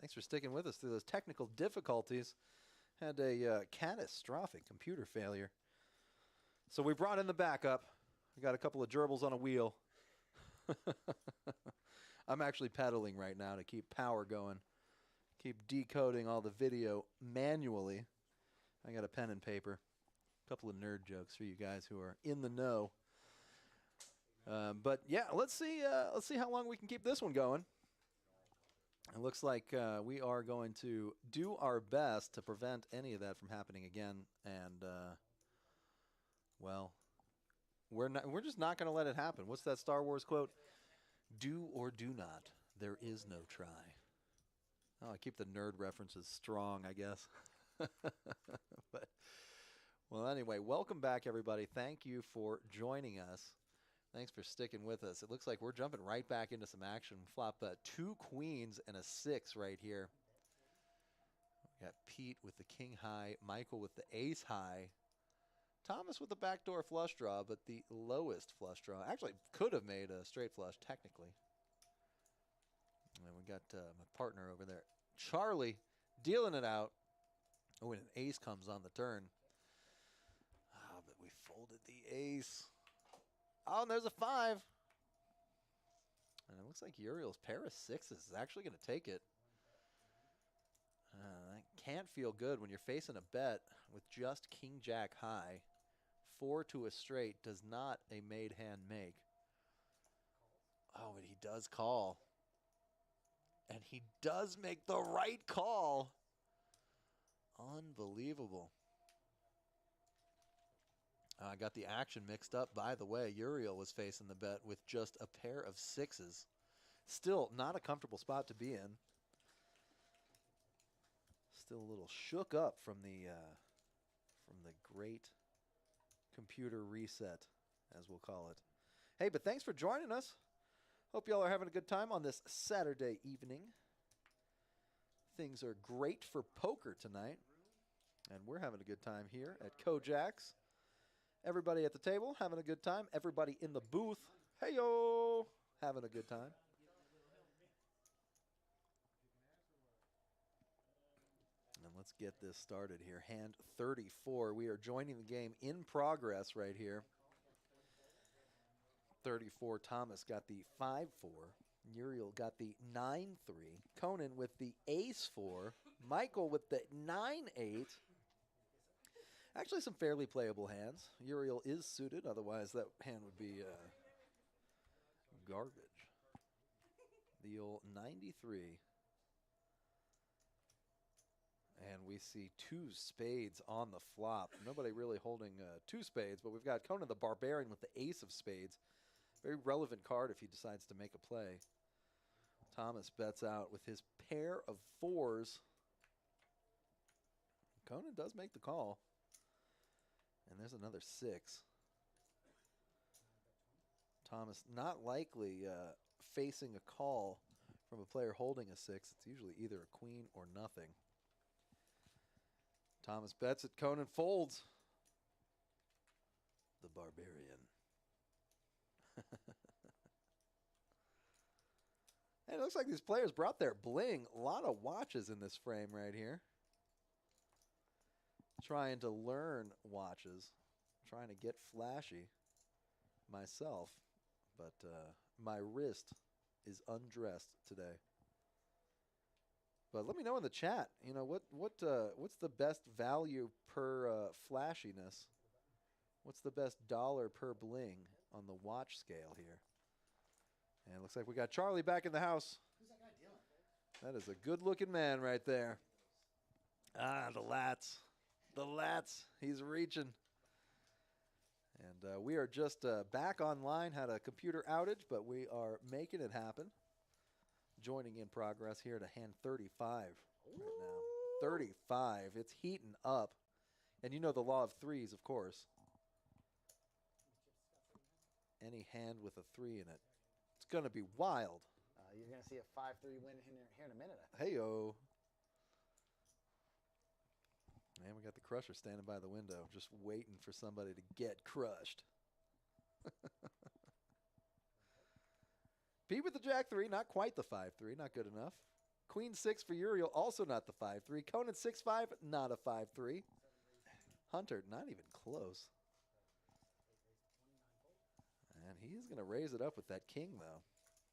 Thanks for sticking with us through those technical difficulties. Had a catastrophic computer failure. So we brought in the backup. We got a couple of gerbils on a wheel. I'm actually pedaling right now to keep power going. Keep decoding all the video manually. I got a pen and paper. A couple of nerd jokes for you guys who are in the know. But yeah, let's see how long we can keep this one going. It looks like we are going to do our best to prevent any of that from happening again. And well, we're just not going to let it happen. What's that Star Wars quote? Do or do not. There is no try. Oh, I keep the nerd references strong, I guess. But well, anyway, welcome back, everybody. Thank you for joining us. Thanks for sticking with us. It looks like we're jumping right back into some action. Flop 2 queens and a 6 right here. We got Pete with the king high, Michael with the ace high, Thomas with the backdoor flush draw, but the lowest flush draw. Actually, could have made a straight flush, technically. And we got my partner over there, Charlie, dealing it out. Oh, and an ace comes on the turn. Ah, but we folded the ace. Oh, and there's a 5. And it looks like Uriel's pair of 6s is actually going to take it. That can't feel good when you're facing a bet with just king-jack high. 4 to a straight does not a made hand make. Oh, but he does call. And he does make the right call. Unbelievable. I got the action mixed up, by the way. Uriel was facing the bet with just a pair of 6s. Still not a comfortable spot to be in. Still a little shook up from the great computer reset, as we'll call it. Hey, but thanks for joining us. Hope y'all are having a good time on this Saturday evening. Things are great for poker tonight, and we're having a good time here at Kojak's. Everybody at the table having a good time. Everybody in the booth, hey-yo, having a good time. And let's get this started here. Hand 34. We are joining the game in progress right here. 34, Thomas got the 5-4. Uriel got the 9-3. Conan with the ace-4. Michael with the 9-8. Actually, some fairly playable hands. Uriel is suited, otherwise that hand would be garbage. The old 93. And we see 2 spades on the flop. Nobody really holding 2 spades, but we've got Conan the Barbarian with the ace of spades. Very relevant card if he decides to make a play. Thomas bets out with his pair of 4s. Conan does make the call. And there's another 6. Thomas not likely facing a call from a player holding a 6. It's usually either a queen or nothing. Thomas bets it. Conan folds. The Barbarian. And it looks like these players brought their bling. A lot of watches in this frame right here. Trying to learn watches. Trying to get flashy myself. But my wrist is undressed today. But let me know in the chat, you know, what's the best value per flashiness? What's the best dollar per bling on the watch scale here? And it looks like we got Charlie back in the house. Who's that guy dealing? That is a good-looking man right there. Ah, the lats. The lats. He's reaching. And we are just back online. Had a computer outage, but we are making it happen. Joining in progress here to hand 35 right now. 35. It's heating up. And you know the law of threes, of course. Any hand with a 3 in it. It's going to be wild. You're going to see a 5-3 win here in a minute. Hey-o. And we got the crusher standing by the window, just waiting for somebody to get crushed. Pete with the Jack 3, not quite the 5-3, not good enough. Queen 6 for Uriel, also not the 5-3. Conan 6-5, not a 5-3. Hunter, not even close. And he's going to raise it up with that king, though.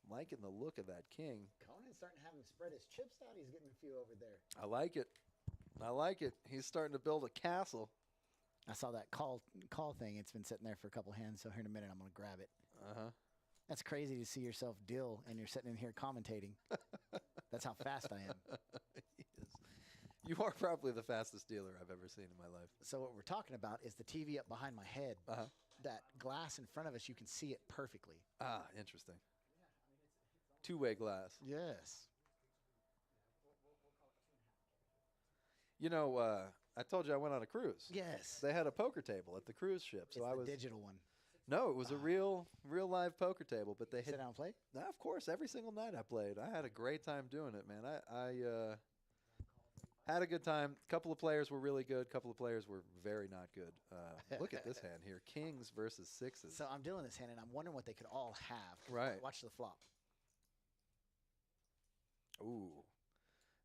Liking the look of that king. Conan's starting to have him spread his chips out. He's getting a few over there. I like it. I like it. He's starting to build a castle. I saw that call thing. It's been sitting there for a couple hands, so here in a minute I'm going to grab it. Uh-huh. That's crazy to see yourself deal, and you're sitting in here commentating. That's how fast I am. He is. You are probably the fastest dealer I've ever seen in my life. So what we're talking about is the TV up behind my head. Uh-huh. That glass in front of us, you can see it perfectly. Ah, interesting. Two-way glass. Yes. You know, I told you I went on a cruise. Yes. They had a poker table at the cruise ship. It's the digital one. No, it was a real live poker table. But they Sit down and play? Of course, every single night I played. I had a great time doing it, man. I had a good time. A couple of players were really good. A couple of players were very not good. Look at this hand here. Kings versus sixes. So I'm dealing this hand, and I'm wondering what they could all have. Right. Watch the flop. Ooh,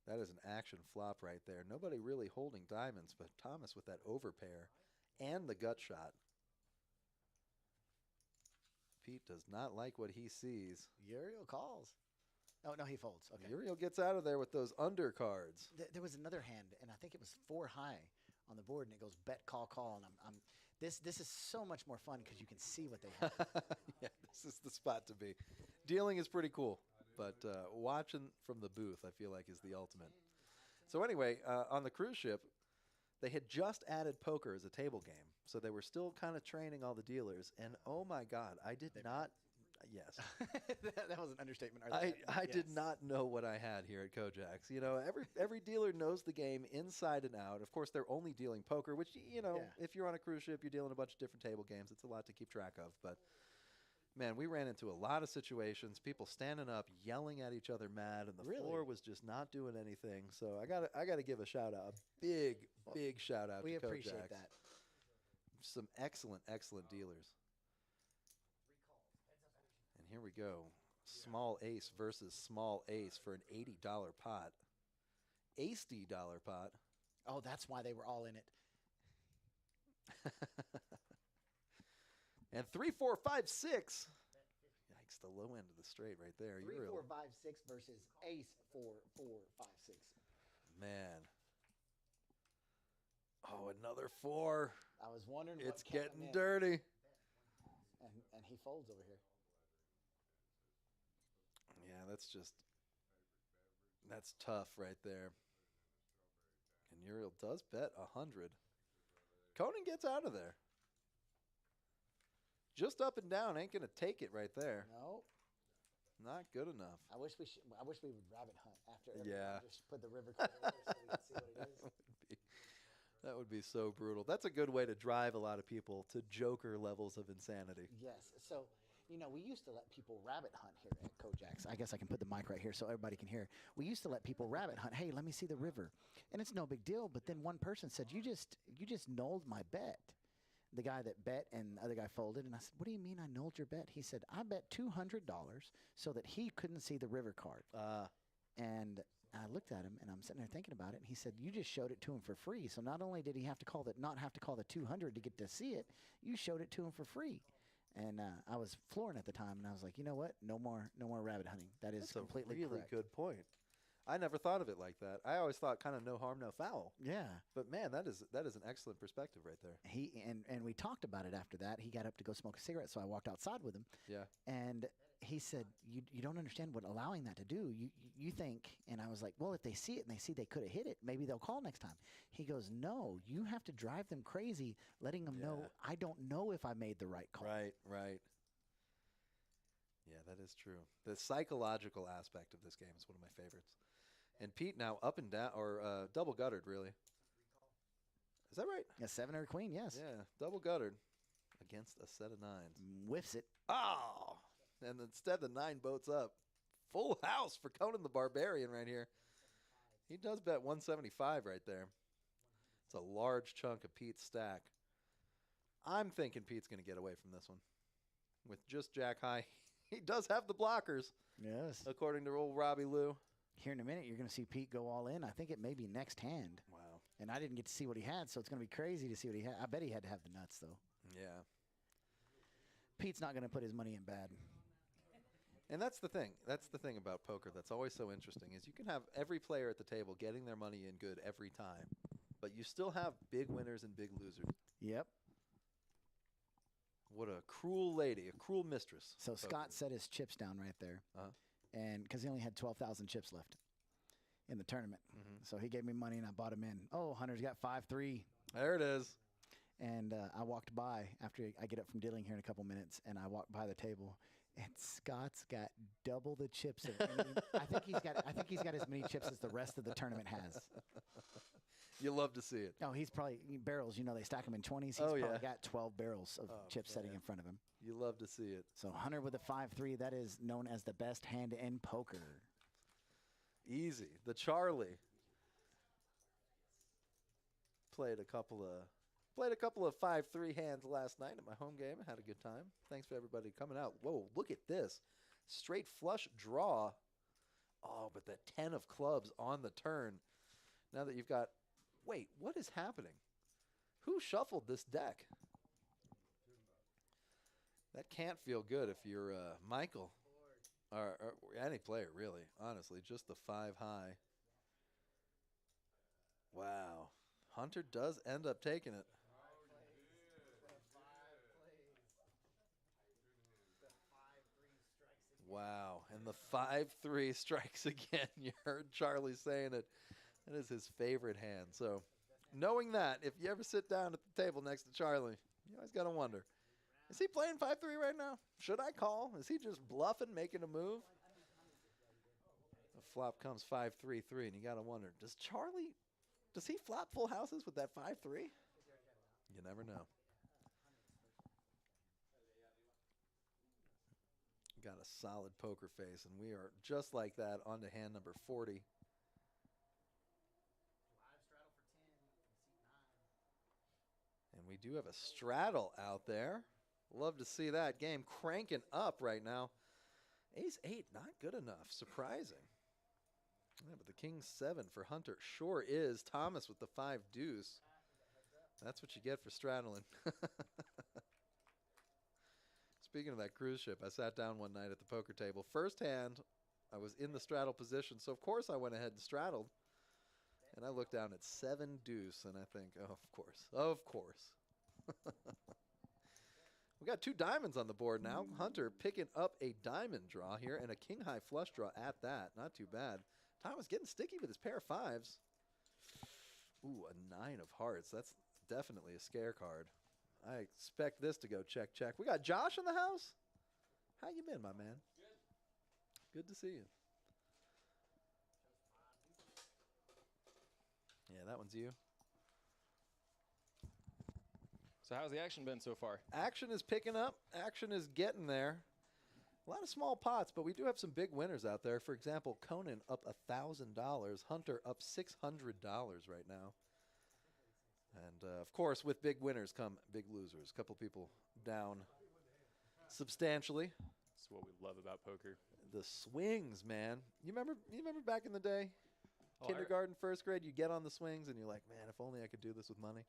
that is an action flop right there. Nobody really holding diamonds, but Thomas with that overpair and the gut shot. Pete does not like what he sees. Uriel calls. Oh, no, he folds. Okay. Uriel gets out of there with those undercards. There was another hand, and I think it was 4 high on the board, and it goes bet, call, call. And this is so much more fun because you can see what they have. Yeah, this is the spot to be. Dealing is pretty cool, but watching from the booth, I feel like, is the ultimate. So anyway, on the cruise ship, they had just added poker as a table game. So they were still kind of training all the dealers. And, oh, my God, I did not – yes. That was an understatement. I did not know what I had here at Kojak's. You know, every dealer knows the game inside and out. Of course, they're only dealing poker, which, you know, if you're on a cruise ship, you're dealing a bunch of different table games. It's a lot to keep track of. But, man, we ran into a lot of situations, people standing up, yelling at each other mad, and the floor was just not doing anything. So I got to give a shout-out, a big shout-out to Kojak's. We appreciate that. Some excellent dealers. And here we go. Small ace versus small ace for an $80 pot. $80 pot. Oh, that's why they were all in it. And 3, 4, 5, 6. Yikes, the low end of the straight right there. 3, 4, 5, 6 versus ace 4, 4, 5, 6. Man. Oh, another 4. I was wondering it's what kept getting him in. dirty. And he folds over here. Yeah, that's tough right there. And Uriel does bet 100. Conan gets out of there. Just up and down ain't gonna take it right there. No. Not good enough. I wish we would rabbit hunt after. Yeah. Just put the river card over so we can see what it is. That would be so brutal. That's a good way to drive a lot of people to Joker levels of insanity. Yes. So, you know, we used to let people rabbit hunt here at Kojak's. I guess I can put the mic right here so everybody can hear. We used to let people rabbit hunt. Hey, let me see the river. And it's no big deal. But then one person said, you just nulled my bet. The guy that bet and the other guy folded. And I said, what do you mean I nulled your bet? He said, I bet $200 so that he couldn't see the river card. And I looked at him, and I'm sitting there thinking about it, and he said, you just showed it to him for free. So not only did he have to not have to call the 200 to get to see it, you showed it to him for free. And I was flooring at the time, and I was like, you know what? No more rabbit hunting. That is That's completely a really correct. good point. I never thought of it like that. I always thought kind of no harm, no foul. Yeah. But man, that is an excellent perspective right there. And we talked about it after that. He got up to go smoke a cigarette, so I walked outside with him. Yeah. And he said, you don't understand what allowing that to do. You think, and I was like, well, if they see it and they see they could have hit it, maybe they'll call next time. He goes, no, you have to drive them crazy, letting them know, I don't know if I made the right call. Right. Yeah, that is true. The psychological aspect of this game is one of my favorites. And Pete now up and down, or double guttered, really. Is that right? A 7 or a queen, yes. Yeah, double guttered against a set of 9s. Whiffs it. Oh! And instead the 9 boats up. Full house for Conan the Barbarian right here. He does bet 175 right there. It's a large chunk of Pete's stack. I'm thinking Pete's going to get away from this one. With just Jack High. He does have the blockers. Yes. According to old Robbie Lou. Here in a minute, you're going to see Pete go all in. I think it may be next hand. Wow. And I didn't get to see what he had, so it's going to be crazy to see what he had. I bet he had to have the nuts, though. Yeah. Pete's not going to put his money in bad. And that's the thing. That's the thing about poker that's always so interesting is you can have every player at the table getting their money in good every time, but you still have big winners and big losers. Yep. What a cruel lady, a crual mistress. So poker. Scott set his chips down right there, and because he only had 12,000 chips left in the tournament. So he gave me money, and I bought him in. Oh, Hunter's got 5-3. There it is. And I walked by after I get up from dealing here in a couple minutes, and I walked by the table, and Scott's got double the chips. I think he's got as many chips as the rest of the tournament has. You love to see it. Oh, he's probably barrels. You know, they stack them in 20s. He's probably got 12 barrels of chips sitting in front of him. You love to see it. So Hunter with a 5-3. That is known as the best hand in poker. Easy. The Charlie played a couple of 5-3 hands last night at my home game. I had a good time. Thanks for everybody coming out. Whoa, look at this. Straight flush draw. Oh, but the 10 of clubs on the turn. Now that you've got, wait, what is happening? Who shuffled this deck? That can't feel good if you're Michael or any player, really, honestly. Just the 5 high. Wow. Hunter does end up taking it. Wow. And the 5-3 strikes again. You heard Charlie saying it. That is his favorite hand. So knowing that, if you ever sit down at the table next to Charlie, you always got to wonder, is he playing 5-3 right now? Should I call? Is he just bluffing, making a move? The flop comes 5-3-3, and you got to wonder, does he flop full houses with that 5-3? You never know. Got a solid poker face, and we are just like that on to hand number 40. And we do have a straddle out there. Love to see that game cranking up right now. Ace-8, not good enough. Surprising. Yeah, but the King-7 for Hunter sure is. Thomas with the 5 deuce. That's what you get for straddling. Speaking of that cruise ship, I sat down one night at the poker table. First hand, I was in the straddle position, so of course I went ahead and straddled. And I looked down at 7 deuce, and I think, oh, of course. Of course. We got 2 diamonds on the board now. Hunter picking up a diamond draw here and a king-high flush draw at that. Not too bad. Thomas getting sticky with his pair of 5s. Ooh, a 9 of hearts. That's definitely a scare card. I expect this to go check, check. We got Josh in the house. How you been, my man? Good. Good to see you. Yeah, that one's you. So how's the action been so far? Action is picking up. Action is getting there. A lot of small pots, but we do have some big winners out there. For example, Conan up $1,000. Hunter up $600 right now. And, of course, with big winners come big losers. A couple people down substantially. That's what we love about poker. The swings, man. You remember back in the day? Oh, Kindergarten, first grade, you get on the swings and you're like, man, if only I could do this with money.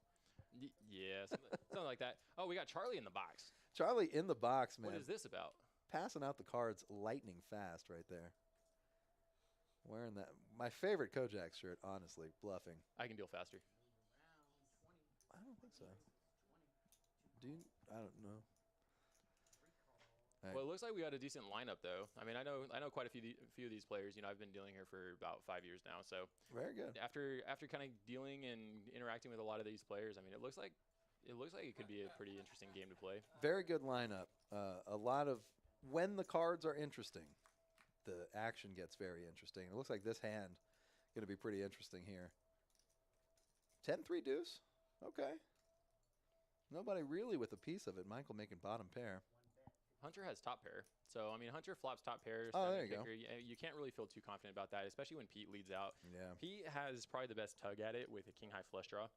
Yeah, something like that. Oh, we got Charlie in the box. Charlie in the box, man. What is this about? Passing out the cards lightning fast right there. Wearing that. My favorite Kojak shirt, honestly, bluffing. I can deal faster. I don't think so. Do you? I don't know. Well, it looks like we got a decent lineup, though. I mean, I know quite a few of these players. You know, I've been dealing here for about 5 years now. So very good. After kind of dealing and interacting with a lot of these players, I mean, it looks like it could be a pretty interesting game to play. Very good lineup. A lot of when the cards are interesting, the action gets very interesting. It looks like this hand going to be pretty interesting here. 10-3 deuce. Okay. Nobody really with a piece of it. Michael making bottom pair. Hunter has top pair. So, I mean, Hunter flops top pairs. Oh, there you go. You can't really feel too confident about that, especially when Pete leads out. Yeah. Pete has probably the best tug at it with a king-high flush draw.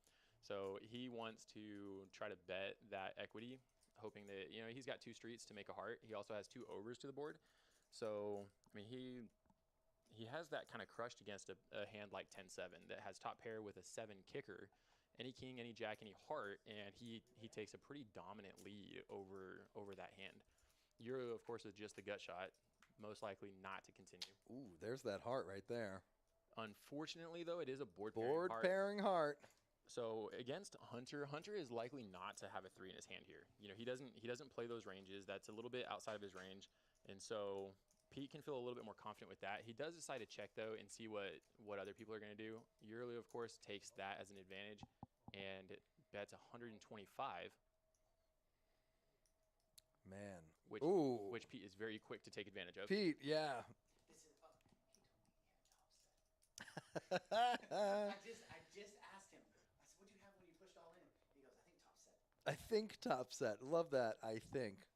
So he wants to try to bet that equity, hoping that, you know, he's got 2 streets to make a heart. He also has 2 overs to the board. So, I mean, he he has that kind of crushed against a hand like 10-7 that has top pair with a 7 kicker, any king, any jack, any heart, and he takes a pretty dominant lead over that hand. Euro, of course, is just the gut shot, most likely not to continue. Ooh, there's that heart right there. Unfortunately, though, it is a board pairing heart. So against Hunter is likely not to have a 3 in his hand here. You know, he doesn't play those ranges. That's a little bit outside of his range, and so Pete can feel a little bit more confident with that. He does decide to check though and see what other people are going to do. Yurli, of course, takes that as an advantage and bets 125. Man, which Pete is very quick to take advantage of. Pete, yeah. I just asked him. I said, "What do you have when you pushed all in?" He goes, "I think top set." I think top set. Love that. I think.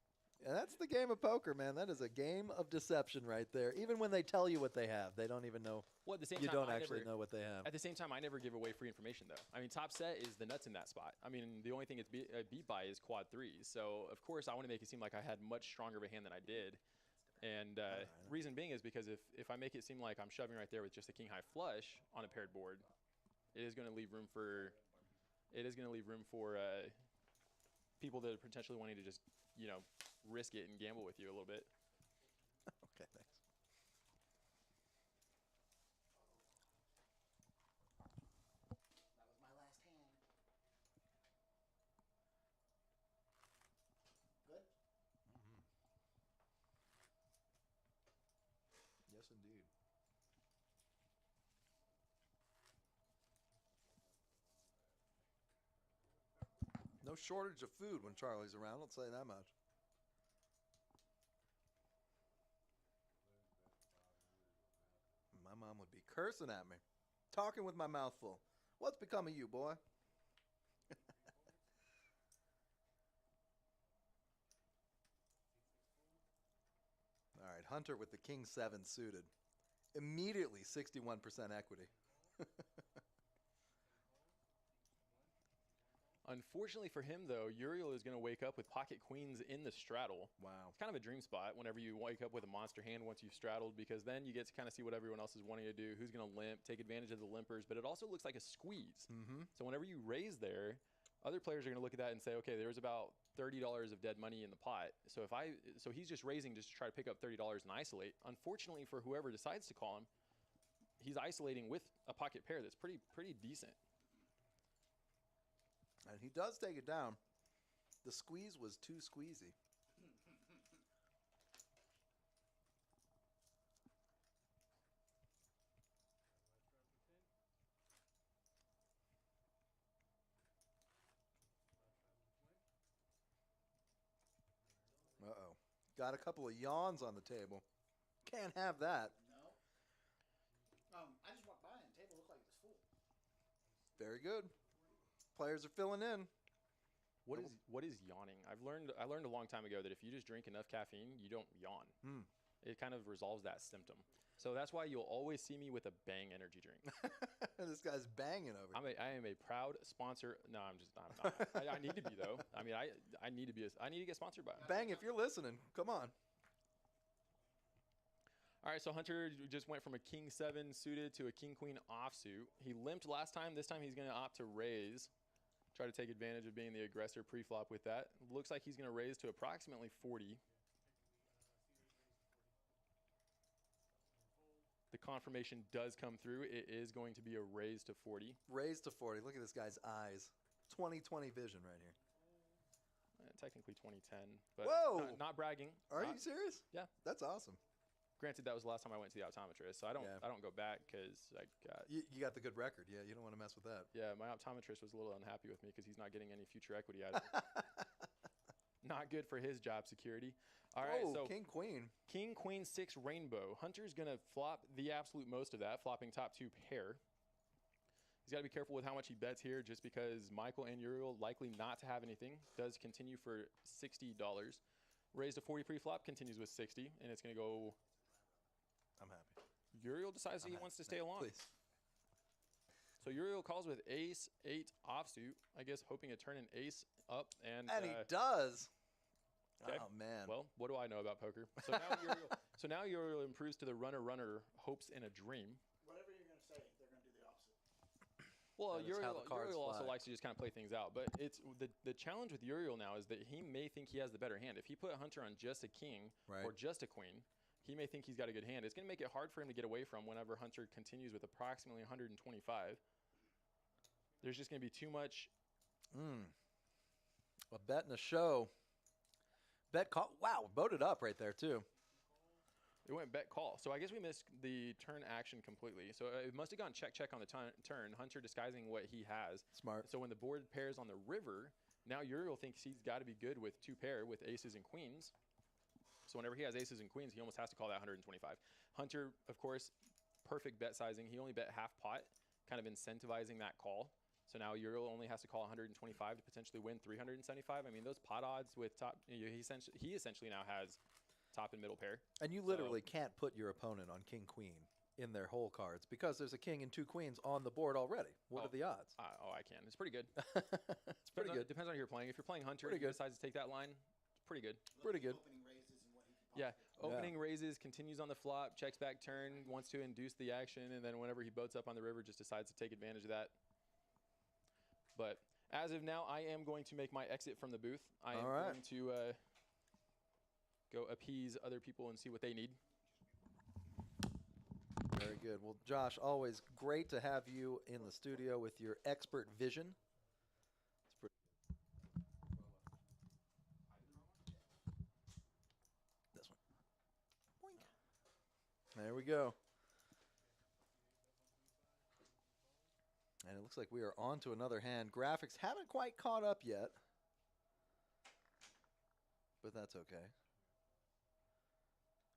And that's the game of poker, man. That is a game of deception right there. Even when they tell you what they have, they don't even know. Well, at the same you time, don't actually know what they have. At the same time, I never give away free information, though. I mean, top set is the nuts in that spot. I mean, the only thing it's beat by is quad 3s. So, of course, I want to make it seem like I had much stronger of a hand than I did. And reason being is because if I make it seem like I'm shoving right there with just a king high flush on a paired board, it is going to leave room for people that are potentially wanting to just, you know, risk it and gamble with you a little bit. Okay, thanks. That was my last hand. Good? Yes, indeed. No shortage of food when Charlie's around, let's say that much. My mom would be cursing at me, talking with my mouth full. What's become of you, boy? All right, Hunter with the king 7 suited. Immediately 61% equity. Unfortunately for him, though, Uriel is going to wake up with pocket queens in the straddle. Wow. It's kind of a dream spot whenever you wake up with a monster hand once you've straddled, because then you get to kind of see what everyone else is wanting to do, who's going to limp, take advantage of the limpers, but it also looks like a squeeze. Mm-hmm. So whenever you raise there, other players are going to look at that and say, okay, there's about $30 of dead money in the pot. So he's just raising just to try to pick up $30 and isolate. Unfortunately for whoever decides to call him, he's isolating with a pocket pair that's pretty decent. And he does take it down. The squeeze was too squeezy. Uh-oh. Got a couple of yawns on the table. Can't have that. No. I just walked by and the table looked like it was full. Very good. Players are filling in. What is yawning? I learned a long time ago that if you just drink enough caffeine, you don't yawn. It kind of resolves that symptom. So that's why you'll always see me with a Bang energy drink. This guy's banging over. I am a proud sponsor. No, I'm not. I need to be though. I mean, I need to be. I need to get sponsored by. Bang, if you're listening, come on. All right, so Hunter just went from a king 7 suited to a king queen offsuit. He limped last time. This time he's going to opt to raise. Try to take advantage of being the aggressor pre-flop with that. Looks like he's going to raise to approximately 40. The confirmation does come through. It is going to be a raise to 40. Raise to 40. Look at this guy's eyes. 20/20 vision right here. Technically 2010, but whoa! Not bragging. Are you serious? Yeah. That's awesome. Granted, that was the last time I went to the optometrist, so I don't go back because I got you got the good record. Yeah, you don't want to mess with that. Yeah, my optometrist was a little unhappy with me because he's not getting any future equity out of it. Not good for his job security. All right, so king queen 6 rainbow. Hunter's gonna flop the absolute most of that, flopping top 2 pair. He's got to be careful with how much he bets here, just because Michael and Uriel likely not to have anything. Does continue for $60. Raised to 40 pre-flop, continues with 60, and it's gonna go. I'm happy. Uriel decides he wants to stay along. Please. So Uriel calls with ace 8 offsuit, I guess hoping to turn an ace up. And he does. Okay. Oh, man. Well, what do I know about poker? So now Uriel improves to the runner, hopes in a dream. Whatever you're going to say, they're going to do the opposite. Well, That is how the cards Uriel also fly. likes to just kind of play things out. But it's the challenge with Uriel now is that he may think he has the better hand. If he put Hunter on just a king Right. or just a queen, he may think he's got a good hand. It's going to make it hard for him to get away from whenever Hunter continues with approximately 125. There's just going to be too much. A bet and a show. Bet call. Wow, boated up right there too. It went bet call. So I guess we missed the turn action completely. So it must have gone check on the turn. Hunter disguising what he has. Smart. So when the board pairs on the river, now Uriel thinks he's got to be good with two pair with aces and queens. So whenever he has aces and queens, he almost has to call that 125. Hunter, of course, perfect bet sizing. He only bet half pot, kind of incentivizing that call. So now Uriel only has to call 125 to potentially win 375. I mean, those pot odds with top, he essentially now has top and middle pair. And you literally can't put your opponent on king queen in their whole cards because there's a king and two queens on the board already. What are the odds? I can. It's pretty good. It's pretty good. Depends on who you're playing. If you're playing Hunter Pretty and he good. decides to take that line, it's pretty good. Pretty good. Opening raises, continues on the flop, checks back turn, wants to induce the action, and then whenever he boats up on the river, just decides to take advantage of that. But as of now, I am going to make my exit from the booth. I am going to go appease other people and see what they need. Very good. Well, Josh, always great to have you in the studio with your expert vision. This one. Boink. There we go. And it looks like we are on to another hand. Graphics haven't quite caught up yet, but that's okay.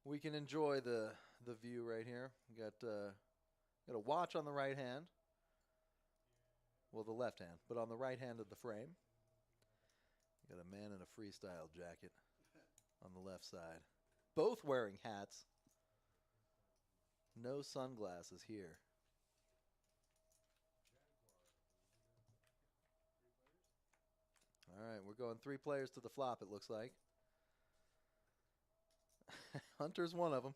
We can enjoy the view right here. We got a watch on the right hand. Well, the left hand, but on the right hand of the frame. Got a man in a freestyle jacket on the left side. Both wearing hats. No sunglasses here. All right, we're going 3 players to the flop, it looks like. Hunter's one of them.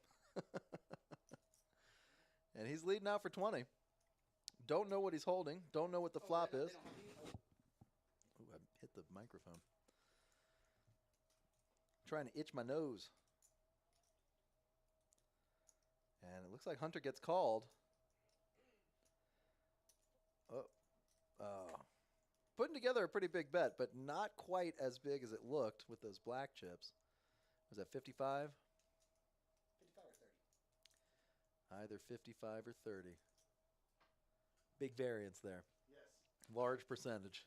And he's leading out for 20. Don't know what he's holding. Don't know what the flop is. Ooh, I hit the microphone. Trying to itch my nose. And it looks like Hunter gets called. Putting together a pretty big bet, but not quite as big as it looked with those black chips. Was that 55? 55 or 30. Either 55 or 30. Big variance there. Yes. Large percentage.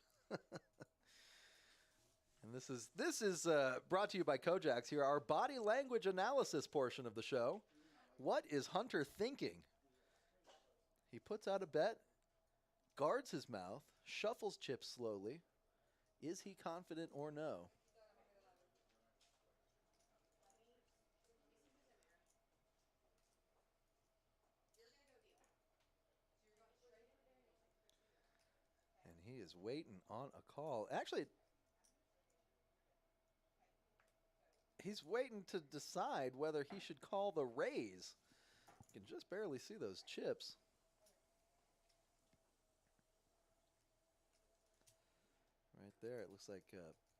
And this is brought to you by Kojax here, our body language analysis portion of the show. What is Hunter thinking? He puts out a bet, guards his mouth, shuffles chips slowly. Is he confident or no? And he is waiting on a call. Actually, he's waiting to decide whether he should call the raise. You can just barely see those chips. Right there, it looks like,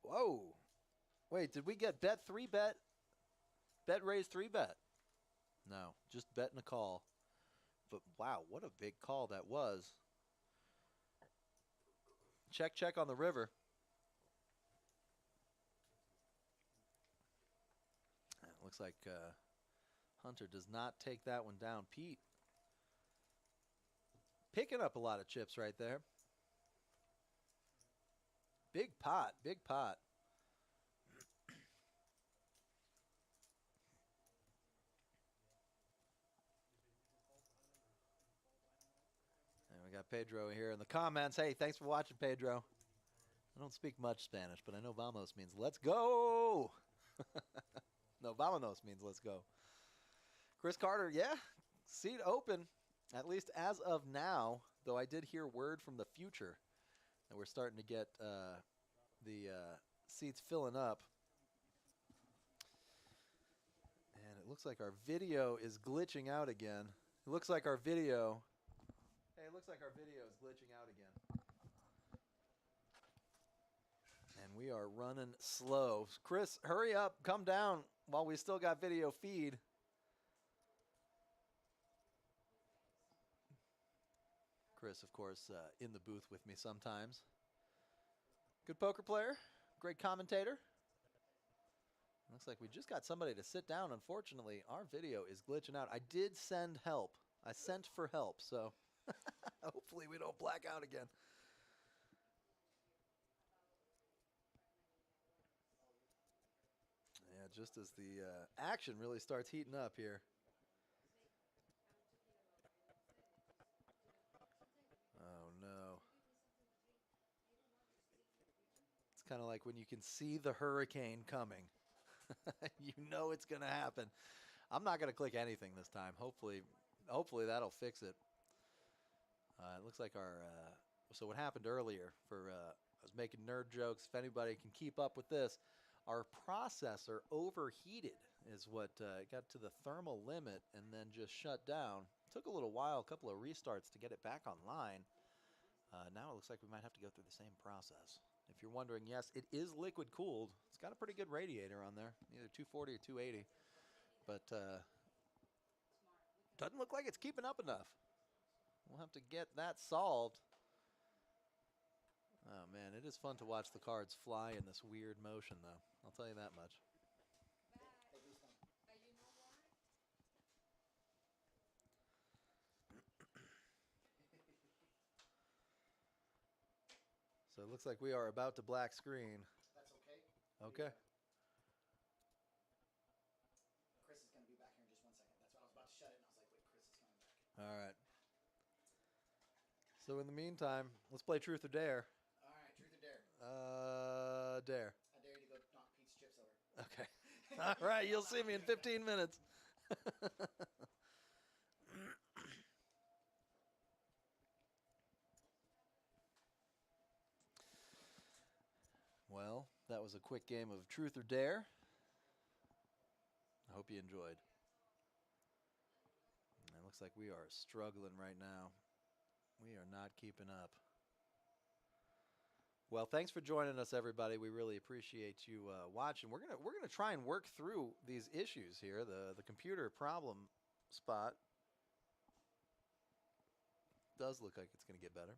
whoa. Wait, did we get bet 3 bet? Bet raise 3 bet? No, just bet and a call. But wow, what a big call that was. Check on the river. It looks like Hunter does not take that one down. Pete picking up a lot of chips right there. Big pot, big pot. And we got Pedro here in the comments. Hey, thanks for watching, Pedro. I don't speak much Spanish, but I know vamos means let's go. No, vamonos means let's go. Chris Carter, yeah, seat open, at least as of now, though I did hear word from the future that we're starting to get the seats filling up. And It looks like our video is glitching out again. It looks like our video. Hey, it looks like our video is glitching out again. And we are running slow. Chris, hurry up. Come down while we still got video feed. Chris, of course, in the booth with me sometimes. Good poker player. Great commentator. Looks like we just got somebody to sit down. Unfortunately, our video is glitching out. I did send help. I sent for help, so hopefully we don't black out again. Yeah, just as the action really starts heating up here. Oh, no. It's kind of like when you can see the hurricane coming. You know it's going to happen. I'm not going to click anything this time. Hopefully that'll fix it. It looks like our so what happened earlier for I was making nerd jokes. If anybody can keep up with this, our processor overheated is what got to the thermal limit and then just shut down. Took a little while, a couple of restarts to get it back online. Now it looks like we might have to go through the same process. If you're wondering, yes, it is liquid cooled. It's got a pretty good radiator on there, either 240 or 280. But doesn't look like it's keeping up enough. We'll have to get that solved. Oh, man, it is fun to watch the cards fly in this weird motion, though. I'll tell you that much. So it looks like we are about to black screen. That's okay. Okay. Chris is going to be back here in just 1 second. That's what I was about to shut it, and I was like, wait, Chris is coming back. All right. So in the meantime, let's play Truth or Dare. All right, truth or dare? Dare. I dare you to go knock Pete's chips over. Okay. All right, you'll see me in 15 minutes. Well, that was a quick game of Truth or Dare. I hope you enjoyed. It looks like we are struggling right now. We are not keeping up. Well, thanks for joining us, everybody. We really appreciate you watching. We're gonna try and work through these issues here. The computer problem spot does look like it's gonna get better.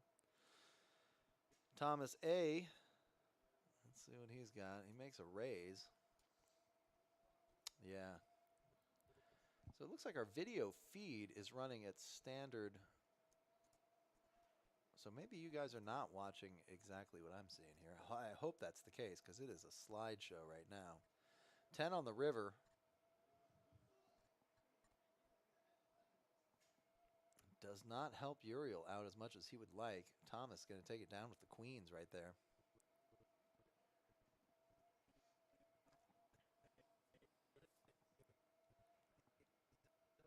Thomas A. Let's see what he's got. He makes a raise. Yeah. So it looks like our video feed is running at standard. So maybe you guys are not watching exactly what I'm seeing here. I hope that's the case because it is a slideshow right now. 10 on the river. Does not help Uriel out as much as he would like. Thomas going to take it down with the queens right there.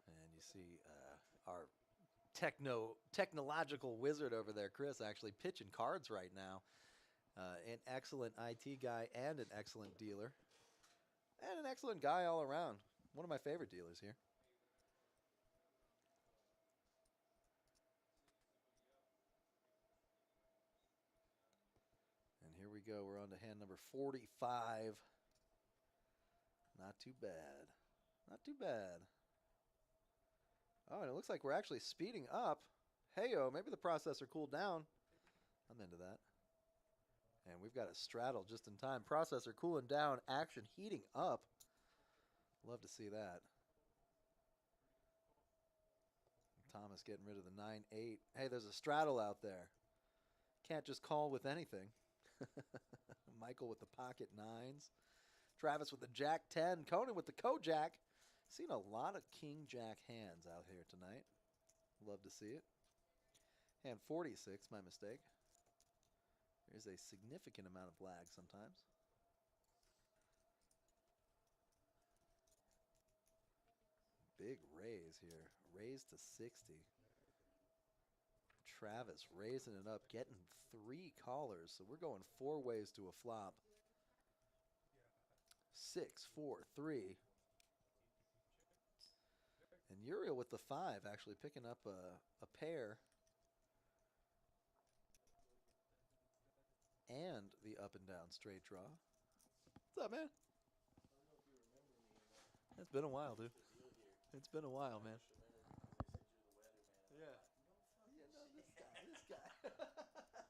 And you see our technological wizard over there, Chris, actually pitching cards right now. An excellent IT guy and an excellent dealer. And an excellent guy all around. One of my favorite dealers here. And here we go. We're on to hand number 45. Not too bad. Not too bad. Oh, and it looks like we're actually speeding up. Hey-o, maybe the processor cooled down. I'm into that. And we've got a straddle just in time. Processor cooling down, action heating up. Love to see that. Thomas getting rid of the 9-8. Hey, there's a straddle out there. Can't just call with anything. Michael with the pocket nines. Travis with the Jack 10. Conan with the Kojak. Seen a lot of King Jack hands out here tonight. Love to see it. Hand 46, my mistake. There's a significant amount of lag sometimes. Big raise here. Raise to 60. Travis raising it up, getting 3 callers. So we're going 4 ways to a flop. 6, 4, 3. And Uriel with the 5 actually picking up a pair and the up and down straight draw. What's up, man? It's been a while, dude. It's been a while, man. Yeah. Yeah, no, this guy.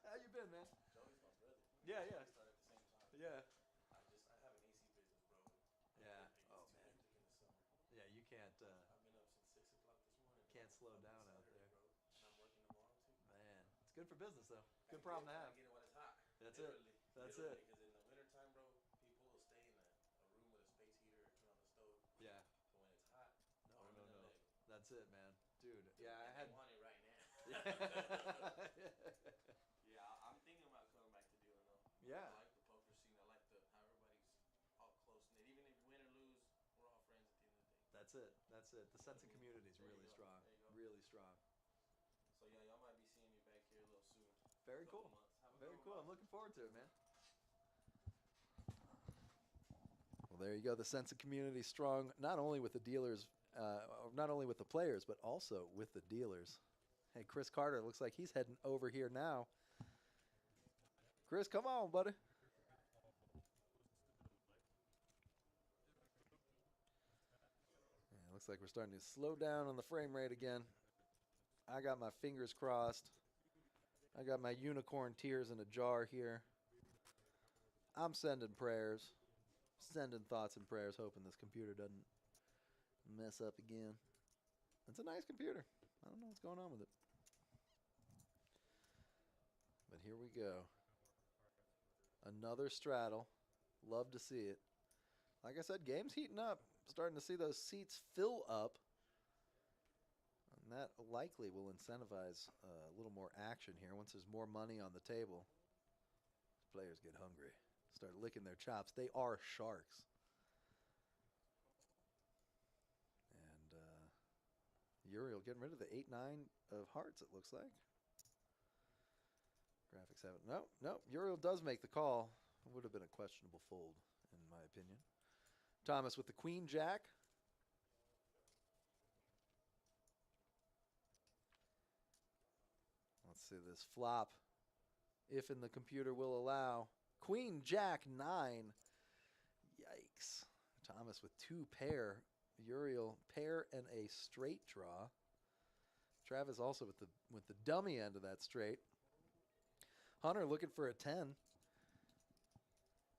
How you been, man? Yeah, yeah. Yeah. Yeah. Oh, man. Yeah, you can't slow down out there. Man, it's good for business, though. Good problem to have. That's it. That's it. Because in the wintertime, bro, people will stay in a room with a space heater or turn on the stove. Yeah. But when it's hot, No. leg. That's it, man. Dude, yeah, I had. I want it right now. Yeah, I'm thinking about coming back to dealing though. Yeah. I like the poker scene. I like how everybody's all close knit. Even if you win or lose, we're all friends at the end of the day. That's it. That's it. The sense of community is There you really go. strong. There you go. Really strong. So yeah, y'all might be seeing me back here a little soon. Very Couple cool. months. Have a Very good cool. one, I'm looking forward to it, man. Well, there you go. The sense of community strong, not only with the dealers, not only with the players, but also with the dealers. Hey, Chris Carter, looks like he's heading over here now. Chris, come on, buddy. Yeah, looks like we're starting to slow down on the frame rate again. I got my fingers crossed. I got my unicorn tears in a jar here. I'm sending prayers, sending thoughts and prayers, hoping this computer doesn't mess up again. It's a nice computer. I don't know what's going on with it. But here we go. Another straddle. Love to see it. Like I said, game's heating up. Starting to see those seats fill up. And that likely will incentivize a little more action here. Once there's more money on the table, players get hungry. Start licking their chops. They are sharks. And Uriel getting rid of the 8-9 of hearts, it looks like. Graphics have it. No. Uriel does make the call. It would have been a questionable fold, in my opinion. Thomas with the queen jack. Let's see this flop. If in the computer will allow. Queen jack 9. Yikes. Thomas with 2 pair. Uriel pair and a straight draw. Travis also with the dummy end of that straight. Hunter looking for a 10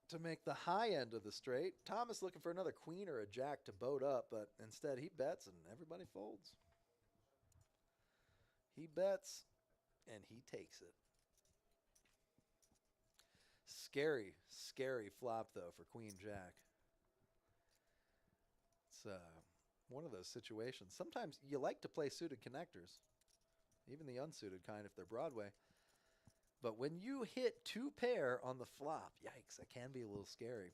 to make the high end of the straight. Thomas looking for another queen or a jack to boat up, but instead he bets and everybody folds. He bets and he takes it. Scary flop though for queen jack. It's one of those situations. Sometimes you like to play suited connectors, even the unsuited kind if they're Broadway. But when you hit 2 pair on the flop, yikes, that can be a little scary.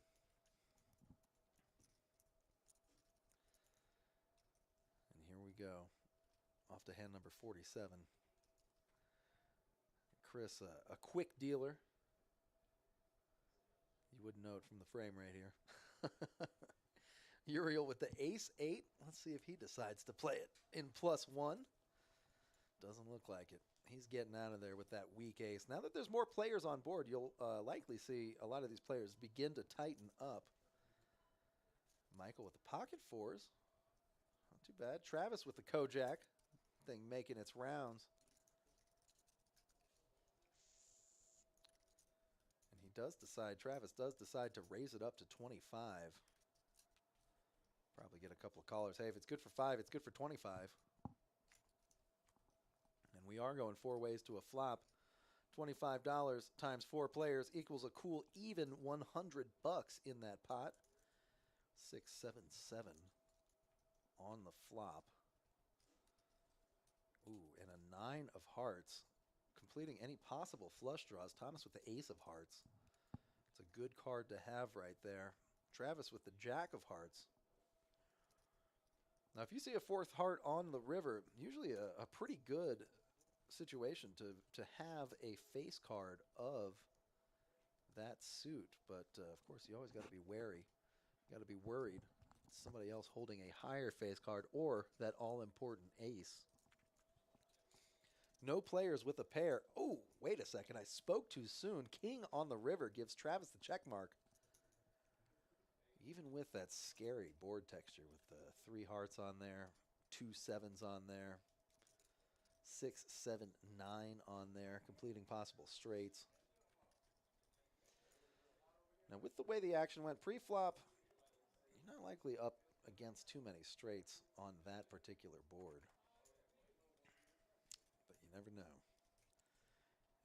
And here we go. Off to hand number 47. Chris, a quick dealer. You wouldn't know it from the frame right here. Uriel with the ace-8. Let's see if he decides to play it in +1. Doesn't look like it. He's getting out of there with that weak ace. Now that there's more players on board, you'll likely see a lot of these players begin to tighten up. Michael with the pocket 4s. Not too bad. Travis with the Kojak. Thing making its rounds. And Travis does decide to raise it up to 25. Probably get a couple of callers. Hey, if it's good for 5, it's good for 25. And we are going 4 ways to a flop. $25 times 4 players equals a cool even $100 in that pot. 6, 7, 7 on the flop. Ooh, and a 9 of hearts. Completing any possible flush draws. Thomas with the ace of hearts. It's a good card to have right there. Travis with the jack of hearts. Now, if you see a 4th heart on the river, usually a pretty good situation to have a face card of that suit. But, of course, you always got to be wary. Got to be worried somebody else holding a higher face card or that all-important ace. No players with a pair. Oh, wait a second. I spoke too soon. King on the river gives Travis the check mark. Even with that scary board texture with the 3 hearts on there, 2 sevens on there, 6, 7, 9 on there, completing possible straights. Now, with the way the action went pre-flop, you're not likely up against too many straights on that particular board. But you never know.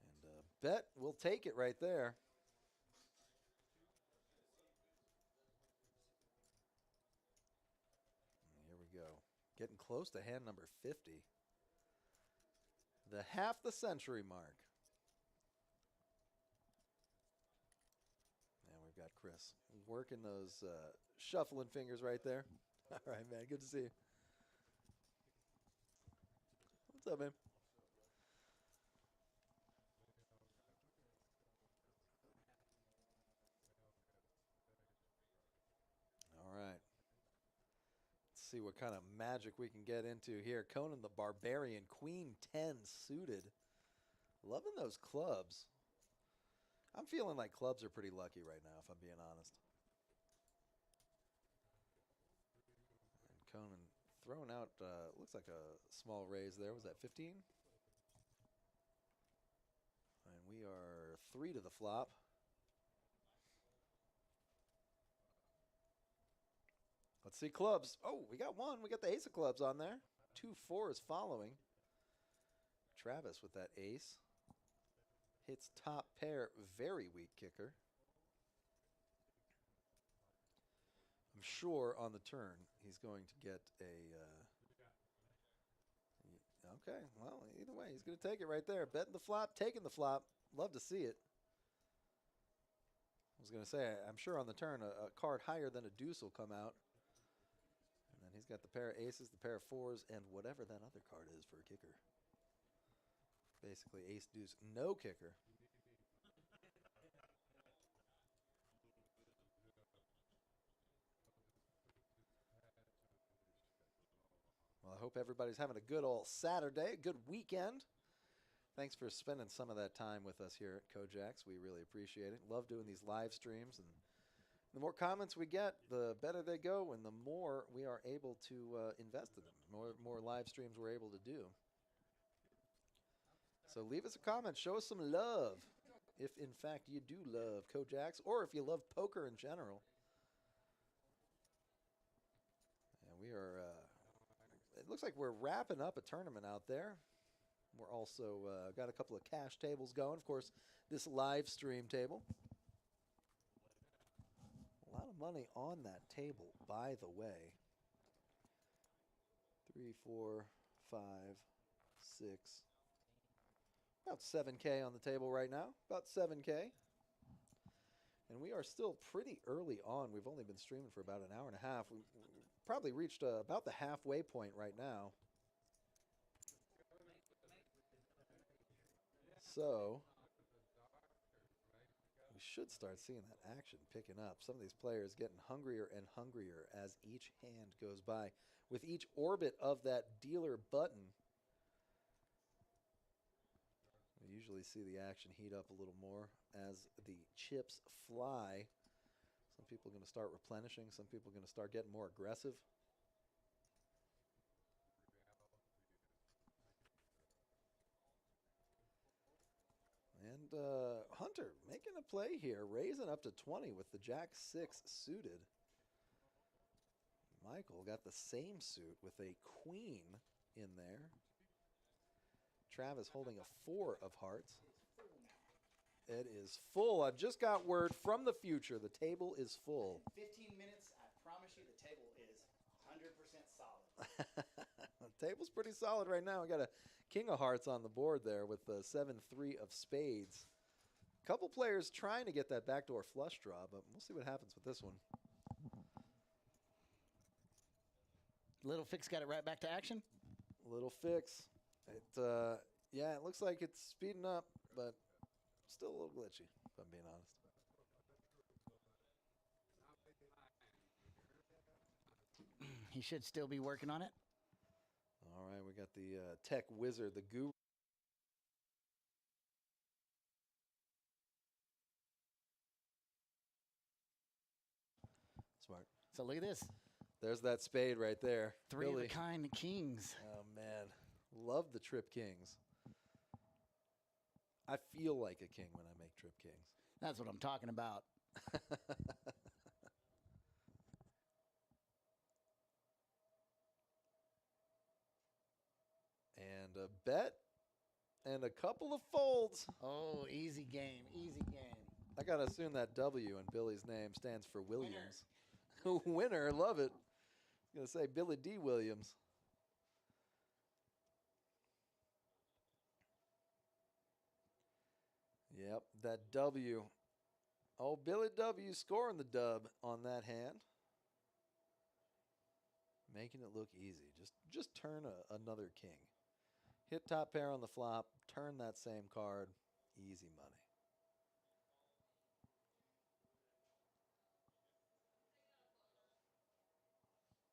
And bet will take it right there. And here we go. Getting close to hand number 50. The half the century mark. And we've got Chris working those shuffling fingers right there. All right, man. Good to see you. What's up, man? All right. Let's see what kind of magic we can get into here. Conan the Barbarian, Queen 10 suited. Loving those clubs. I'm feeling like clubs are pretty lucky right now, if I'm being honest. And Conan throwing out, looks like a small raise there. Was that 15? And we are 3 to the flop. Let's see clubs. Oh, we got 1. We got the ace of clubs on there. 2 4s following. Travis with that ace. Hits top pair. Very weak kicker. I'm sure on the turn he's going to get a... okay, well, either way, he's going to take it right there. Betting the flop, taking the flop. Love to see it. I was going to say, I'm sure on the turn a card higher than a deuce will come out. And then he's got the pair of aces, the pair of 4s, and whatever that other card is for a kicker. Basically, ace, deuce, no kicker. Well, I hope everybody's having a good old Saturday, a good weekend. Thanks for spending some of that time with us here at Kojaks. We really appreciate it. Love doing these live streams, and the more comments we get, the better they go, and the more we are able to invest in them, more live streams we're able to do. So leave us a comment. Show us some love, if in fact you do love Kojaks, or if you love poker in general. And we are, it looks like we're wrapping up a tournament out there. We're also got a couple of cash tables going. Of course, this live stream table. A lot of money on that table, by the way. 3, 4, 5, 6. About 7K on the table right now. About 7K. And we are still pretty early on. We've only been streaming for about an hour and a half. We probably reached about the halfway point right now. So we should start seeing that action picking up. Some of these players getting hungrier and hungrier as each hand goes by. With each orbit of that dealer button, we usually see the action heat up a little more as the chips fly. Some people are going to start replenishing. Some people are going to start getting more aggressive. And Hunter making a play here, raising up to 20 with the Jack-6 suited. Michael got the same suit with a queen in there. Travis holding a 4 of hearts. It is full. I've just got word from the future. The table is full. In 15 minutes, I promise you the table is 100% solid. The table's pretty solid right now. We got a king of hearts on the board there with the 7-3 of spades. A couple players trying to get that backdoor flush draw, but we'll see what happens with this one. Little Fix got it right back to action. Little Fix. Yeah, it looks like it's speeding up, but still a little glitchy, if I'm being honest. He should still be working on it. All right, we got the tech wizard, the guru. Smart. So look at this. There's that spade right there. Three Billy. of a kind kings. Oh, man. Love the trip kings. I feel like a king when I make trip kings. That's what I'm talking about. And a bet and a couple of folds. Oh, easy game. Easy game. I got to assume that W in Billy's name stands for Williams. Winner. Love it. I was going to say Billy D. Williams. Yep, that W. Oh, Billy W. scoring the dub on that hand. Making it look easy. Just turn another king. Hit top pair on the flop. Turn that same card. Easy money.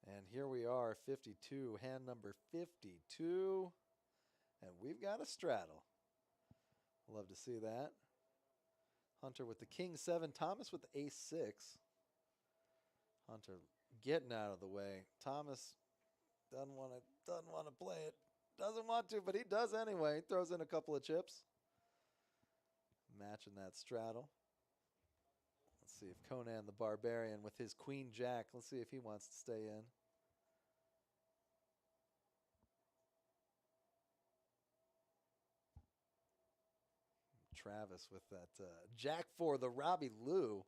And here we are, 52, hand number 52. And we've got a straddle. Love to see that. Hunter with the king 7, Thomas with the ace 6. Hunter getting out of the way. Thomas doesn't want to play it. Doesn't want to, but he does anyway. He throws in a couple of chips. Matching that straddle. Let's see if Conan the Barbarian with his queen jack, let's see if he wants to stay in. Travis with that jack 4, the Robbie Lou.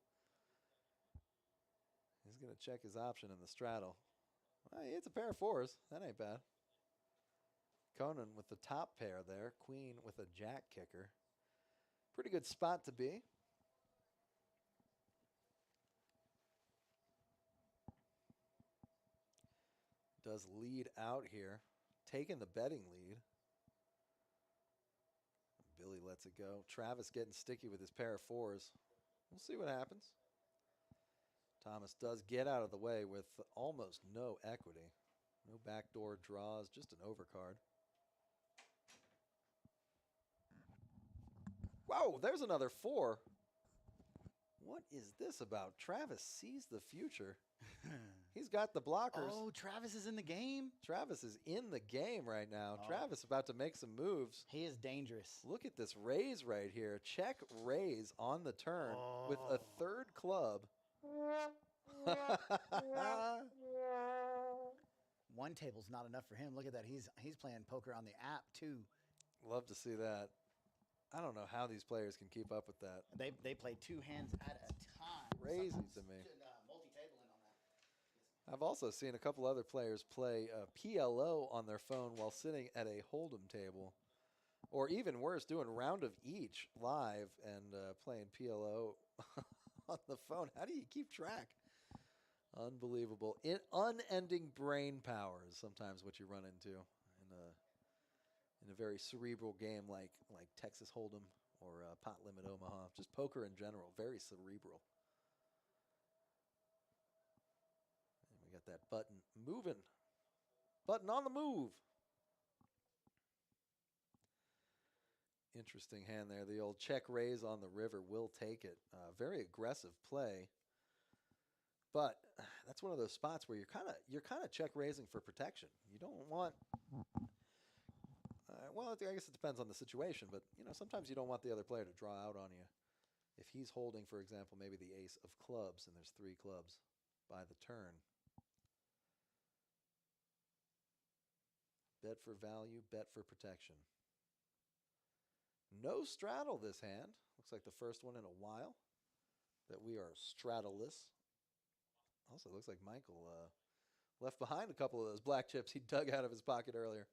He's going to check his option in the straddle. Well, he hits a pair of 4s. That ain't bad. Conan with the top pair there. Queen with a jack kicker. Pretty good spot to be. Does lead out here. Taking the betting lead. Billy lets it go. Travis getting sticky with his pair of 4s. We'll see what happens. Thomas does get out of the way with almost no equity. No backdoor draws, just an overcard. Whoa, there's another 4. What is this about? Travis sees the future. He's got the blockers. Oh, Travis is in the game? Travis is in the game right now. Oh. Travis about to make some moves. He is dangerous. Look at this raise right here. Check raise on the turn with a 3rd club. One table's not enough for him. Look at that. He's playing poker on the app too. Love to see that. I don't know how these players can keep up with that. They play 2 hands at a time. Crazy Someone's to me. multi-tabling on that. I've also seen a couple other players play PLO on their phone while sitting at a hold'em table. Or even worse, doing round of each live and playing PLO on the phone. How do you keep track? Unbelievable. Unending brain power is sometimes what you run into in a very cerebral game like Texas Hold'em or Pot Limit Omaha. Just poker in general, very cerebral. And we got that button moving. Button on the move. Interesting hand there. The old check raise on the river will take it. Very aggressive play. But that's one of those spots where you're kind of check raising for protection. You don't want well, I guess it depends on the situation, but sometimes you don't want the other player to draw out on you. If he's holding, for example, maybe the ace of clubs and there's 3 clubs by the turn. Bet for value, bet for protection. No straddle this hand. Looks like the first one in a while that we are straddleless. Also looks like Michael left behind a couple of those black chips he dug out of his pocket earlier.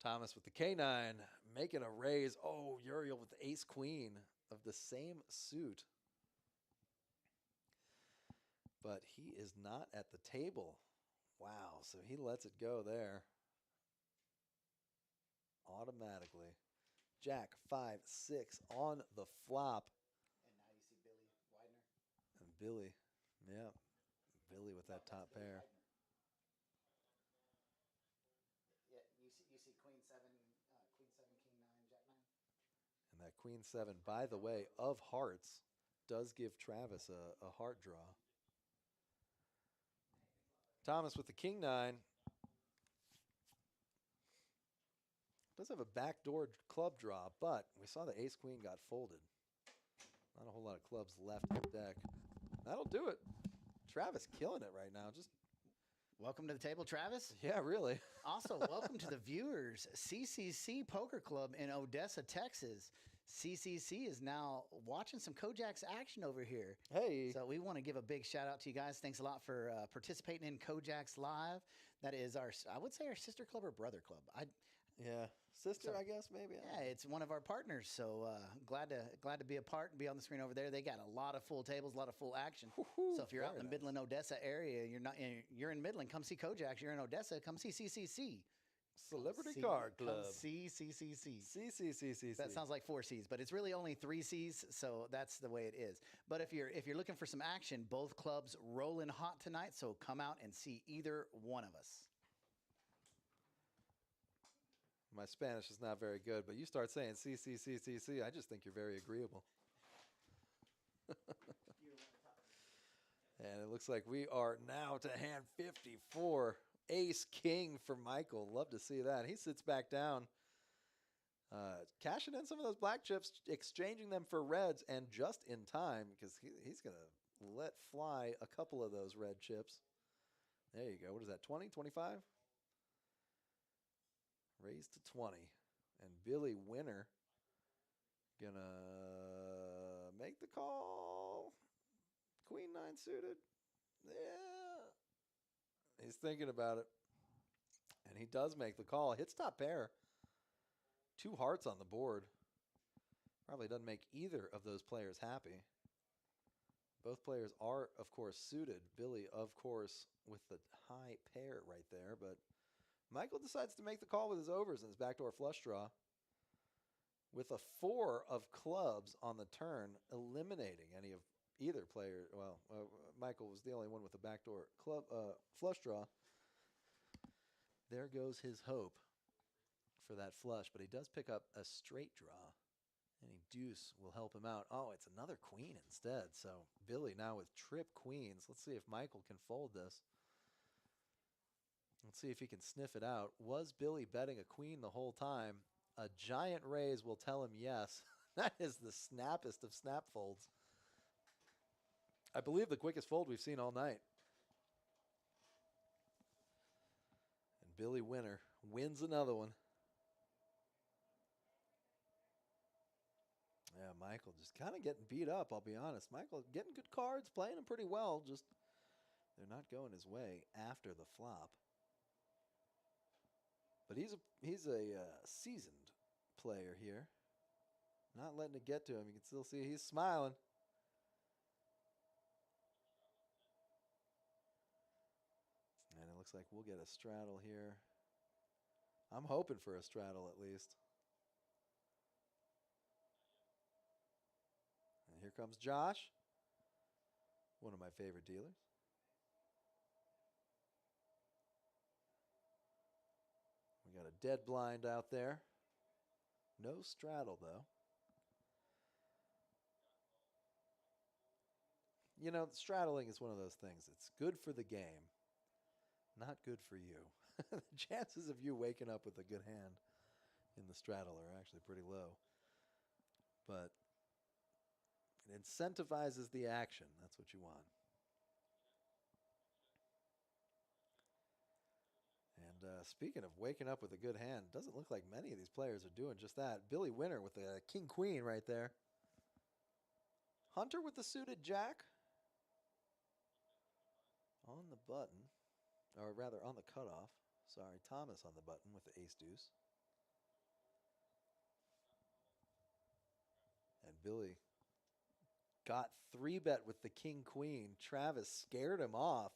Thomas with the K9 making a raise. Oh, Uriel with the ace queen of the same suit. But he is not at the table. Wow, so he lets it go there. Automatically. Jack 5, 6 on the flop. And now you see Billy Widener. And Billy, yeah. Billy with that top pair. Queen 7, by the way, of hearts, does give Travis a heart draw. Thomas with the King 9. Does have a backdoor club draw, but we saw the Ace Queen got folded. Not a whole lot of clubs left in the deck. That'll do it. Travis killing it right now. Just Welcome to the table, Travis. yeah, really. Also, welcome to the viewers. CCC Poker Club in Odessa, Texas. CCC is now watching some Kojak's action over here. Hey. So we want to give a big shout out to you guys. Thanks a lot for participating in Kojak's Live. That is I would say our sister club or brother club. Yeah, sister, So- I guess maybe. Yeah, it's one of our partners. So glad to be a part and be on the screen over there. They got a lot of full tables, a lot of full action. Woo-hoo, So if you're out in the very nice. Midland, Odessa area, you're in Midland, come see Kojak's. You're in Odessa, come see CCC. Celebrity See- Card come Club. see CCC. CCCCC. That sounds like 4 C's, but it's really only 3 C's, so that's the way it is. But if you're looking for some action, both clubs rolling hot tonight, so come out and see either one of us. My Spanish is not very good, but you start saying CCCCC, I just think you're very agreeable. And it looks like we are now to hand 54. Ace King for Michael. Love to see that. He sits back down, cashing in some of those black chips, exchanging them for reds, and just in time because he's going to let fly a couple of those red chips. There you go. What is that, 20, 25? Raised to 20. And Billy Winner going to make the call. Queen 9 suited. Yeah. He's thinking about it. And he does make the call. Hits top pair. 2 hearts on the board. Probably doesn't make either of those players happy. Both players are, of course, suited. Billy, of course, with the high pair right there. But Michael decides to make the call with his overs in his backdoor flush draw. With a 4 of clubs on the turn, eliminating any of either player. Well, Michael was the only one with a backdoor club flush draw. There goes his hope for that flush, but he does pick up a straight draw. Any deuce will help him out. Oh, it's another queen instead. So Billy now with trip queens. Let's see if Michael can fold this. Let's see if he can sniff it out. Was Billy betting a queen the whole time? A giant raise will tell him yes. That is the snappest of snap folds. I believe the quickest fold we've seen all night. And Billy Winner wins another one. Yeah, Michael just kind of getting beat up, I'll be honest. Michael getting good cards, playing them pretty well, just they're not going his way after the flop. But he's a seasoned player here. Not letting it get to him. You can still see he's smiling. And it looks like we'll get a straddle here. I'm hoping for a straddle at least. And here comes Josh, one of my favorite dealers. We got a dead blind out there. No straddle, though. You know, straddling is one of those things. It's good for the game, not good for you. The chances of you waking up with a good hand in the straddle are actually pretty low. But it incentivizes the action. That's what you want. And speaking of waking up with a good hand, doesn't look like many of these players are doing just that. Billy Winner with the king-queen right there. Hunter with the suited jack. On the button, or rather on the cutoff. Sorry, Thomas on the button with the ace-deuce. And Billy got 3-bet with the king-queen. Travis scared him off.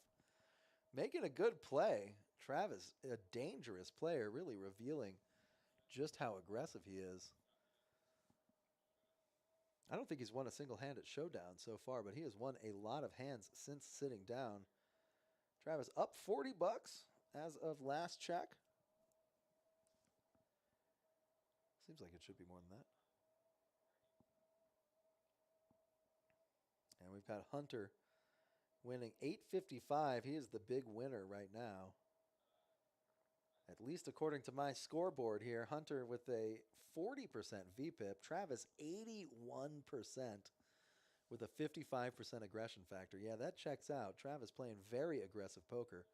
Making a good play. Travis, a dangerous player, really revealing just how aggressive he is. I don't think he's won a single hand at Showdown so far, but he has won a lot of hands since sitting down. Travis up $40 as of last check. Seems like it should be more than that. We've got Hunter winning 855. He is the big winner right now. At least according to my scoreboard here, Hunter with a 40% VPIP, Travis 81% with a 55% aggression factor. Yeah, that checks out. Travis playing very aggressive poker.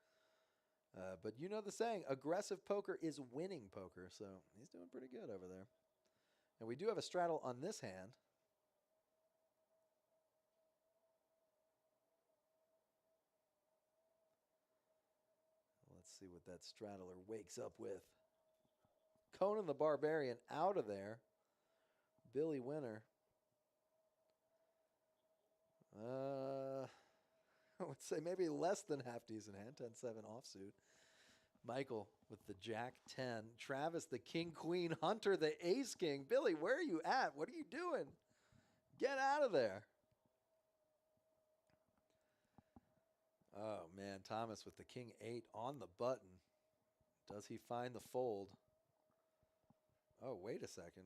But you know the saying, aggressive poker is winning poker, so he's doing pretty good over there. And we do have a straddle on this hand. Let's see what that straddler wakes up with. Conan the Barbarian out of there. Billy winner. I would say maybe less than half decent hand. 10-7 offsuit. Michael with the Jack 10. Travis the King Queen. Hunter the Ace King. Billy, where are you at? What are you doing? Get out of there. Oh, man. Thomas with the King 8 on the button. Does he find the fold? Oh, wait a second.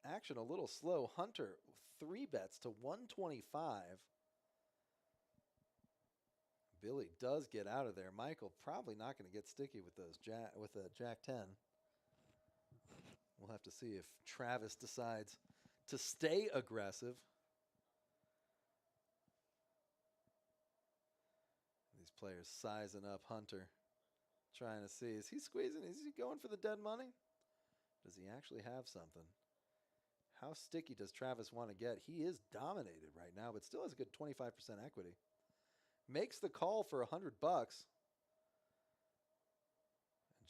Action a little slow. Hunter 3 bets to 125. Billy does get out of there. Michael probably not going to get sticky with those with a Jack 10. We'll have to see if Travis decides to stay aggressive. These players sizing up Hunter, trying to see, is he squeezing? Is he going for the dead money? Does he actually have something? How sticky does Travis want to get? He is dominated right now, but still has a good 25% equity. Makes the call for $100. And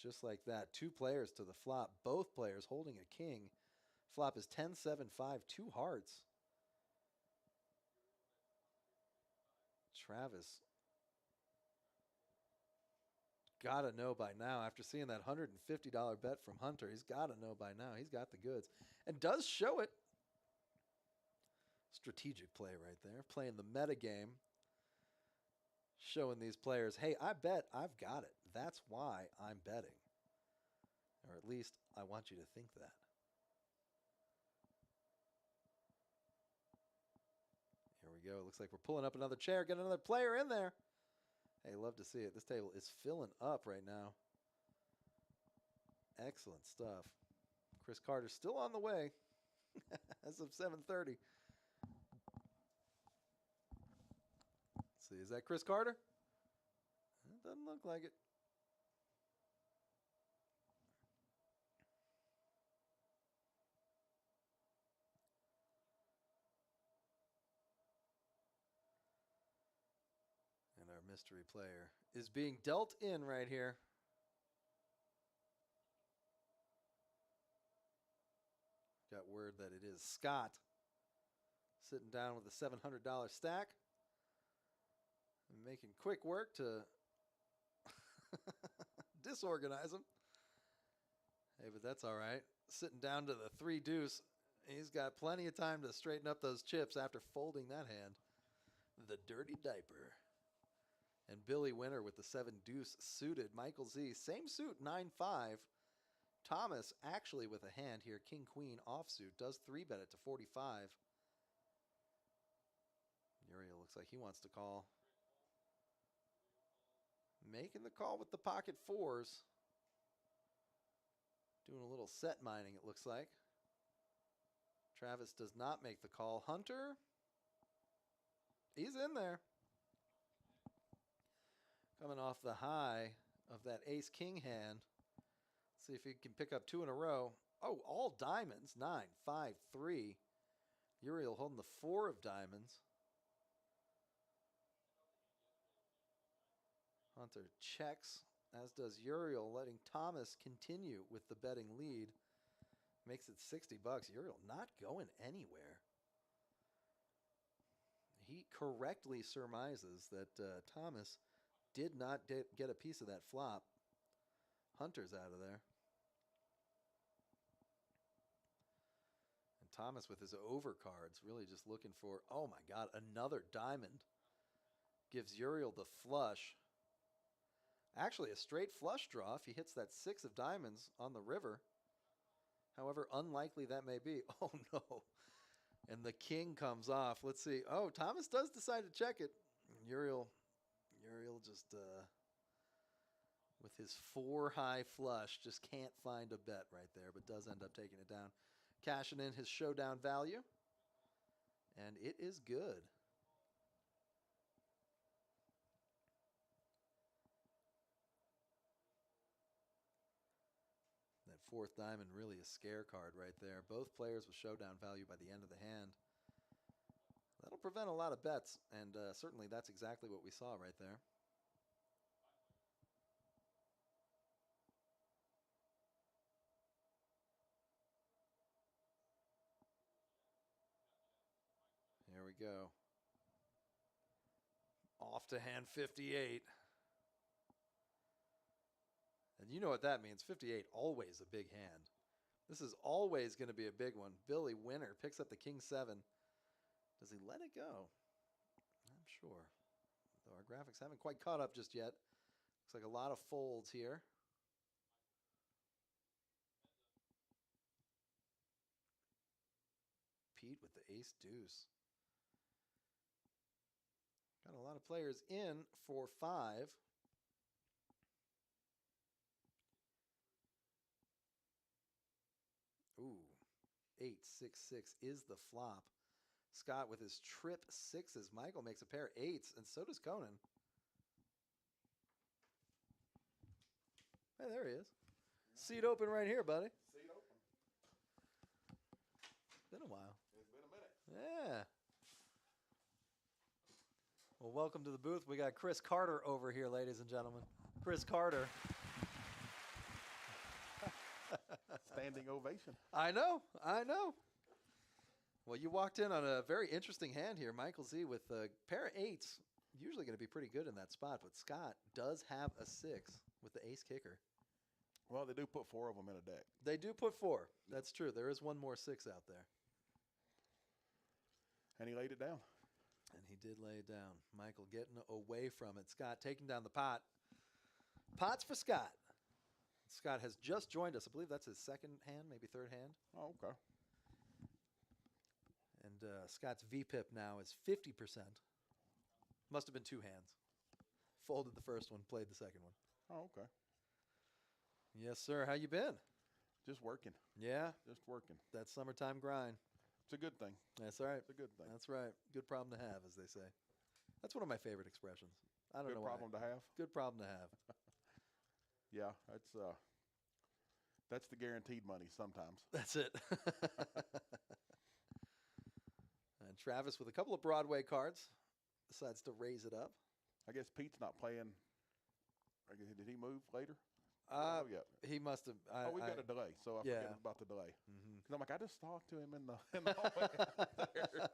just like that, 2 players to the flop. Both players holding a king. Flop is 10-7-5, 2 hearts. Travis got to know by now, after seeing that $150 bet from Hunter, he's got to know by now. He's got the goods. And does show it. Strategic play right there. Playing the meta game. Showing these players, hey, I bet I've got it. That's why I'm betting. Or at least I want you to think that. Here we go. Looks like we're pulling up another chair. Get another player in there. Hey, love to see it. This table is filling up right now. Excellent stuff. Chris Carter's still on the way as of 7:30. Let's see, is that Chris Carter? It doesn't look like it. And our mystery player is being dealt in right here. Got word that it is Scott sitting down with a $700 stack and making quick work to disorganize him. Hey, but that's all right. Sitting down to the 3 deuce. He's got plenty of time to straighten up those chips after folding that hand. The dirty diaper. And Billy winner with the 7 deuce suited. Michael Z, same suit, 9-5. Thomas actually with a hand here, King Queen offsuit, does 3-bet it to 45. Uriel looks like he wants to call. Making the call with the pocket 4s. Doing a little set mining, it looks like. Travis does not make the call. Hunter, he's in there. Coming off the high of that ace-king hand. See if he can pick up 2 in a row. Oh, all diamonds. 9, 5, 3. Uriel holding the 4 of diamonds. Hunter checks, as does Uriel, letting Thomas continue with the betting lead. Makes it $60. Uriel not going anywhere. He correctly surmises that Thomas did not get a piece of that flop. Hunter's out of there. And Thomas with his overcards, really just looking for, oh my God, another diamond. Gives Uriel the flush. Actually, a straight flush draw if he hits that 6 of diamonds on the river. However unlikely that may be. Oh no. And the king comes off. Let's see. Oh, Thomas does decide to check it. Uriel just with his 4 high flush just can't find a bet right there, but does end up taking it down. Cashing in his showdown value. And it is good. That 4th diamond really a scare card right there. Both players with showdown value by the end of the hand. That'll prevent a lot of bets, and certainly that's exactly what we saw right there. Here we go. Off to hand 58. And you know what that means. 58, always a big hand. This is always going to be a big one. Billy Winner picks up the king 7. Does he let it go? I'm sure. Though our graphics haven't quite caught up just yet. Looks like a lot of folds here. Pete with the ace deuce. Got a lot of players in for 5. Ooh, 8, 6, 6 is the flop. Scott with his trip 6s. Michael makes a pair of 8s, and so does Conan. Hey, there he is. Seat open right here, buddy. Seat open. Been a while. It's been a minute. Yeah. Well, welcome to the booth. We got Chris Carter over here, ladies and gentlemen. Chris Carter. Standing ovation. I know. Well, you walked in on a very interesting hand here. Michael Z with a pair of 8s. Usually going to be pretty good in that spot, but Scott does have a 6 with the ace kicker. Well, they do put 4 of them in a deck. They do put 4. That's true. There is one more 6 out there. And he laid it down. And he did lay it down. Michael getting away from it. Scott taking down the pot. Pots for Scott. Scott has just joined us. I believe that's his 2nd hand, maybe 3rd hand. Oh, okay. And Scott's VPIP now is 50%. Must have been 2 hands. Folded the first one, played the second one. Oh, okay. Yes, sir. How you been? Just working. Yeah, Just working. that summertime grind. It's a good thing. That's right. It's a good thing. That's right. Good problem to have, as they say. That's one of my favorite expressions. I don't Good know problem why. to have. Good problem to have. Yeah, that's the guaranteed money sometimes. That's it. And Travis with a couple of Broadway cards decides to raise it up. I guess Pete's not playing. Did he move later? Uh, Oh, yeah. He must have. We got a delay, so I yeah. forget about the delay. Mhm. Because I'm like, I just talked to him in the hallway out there.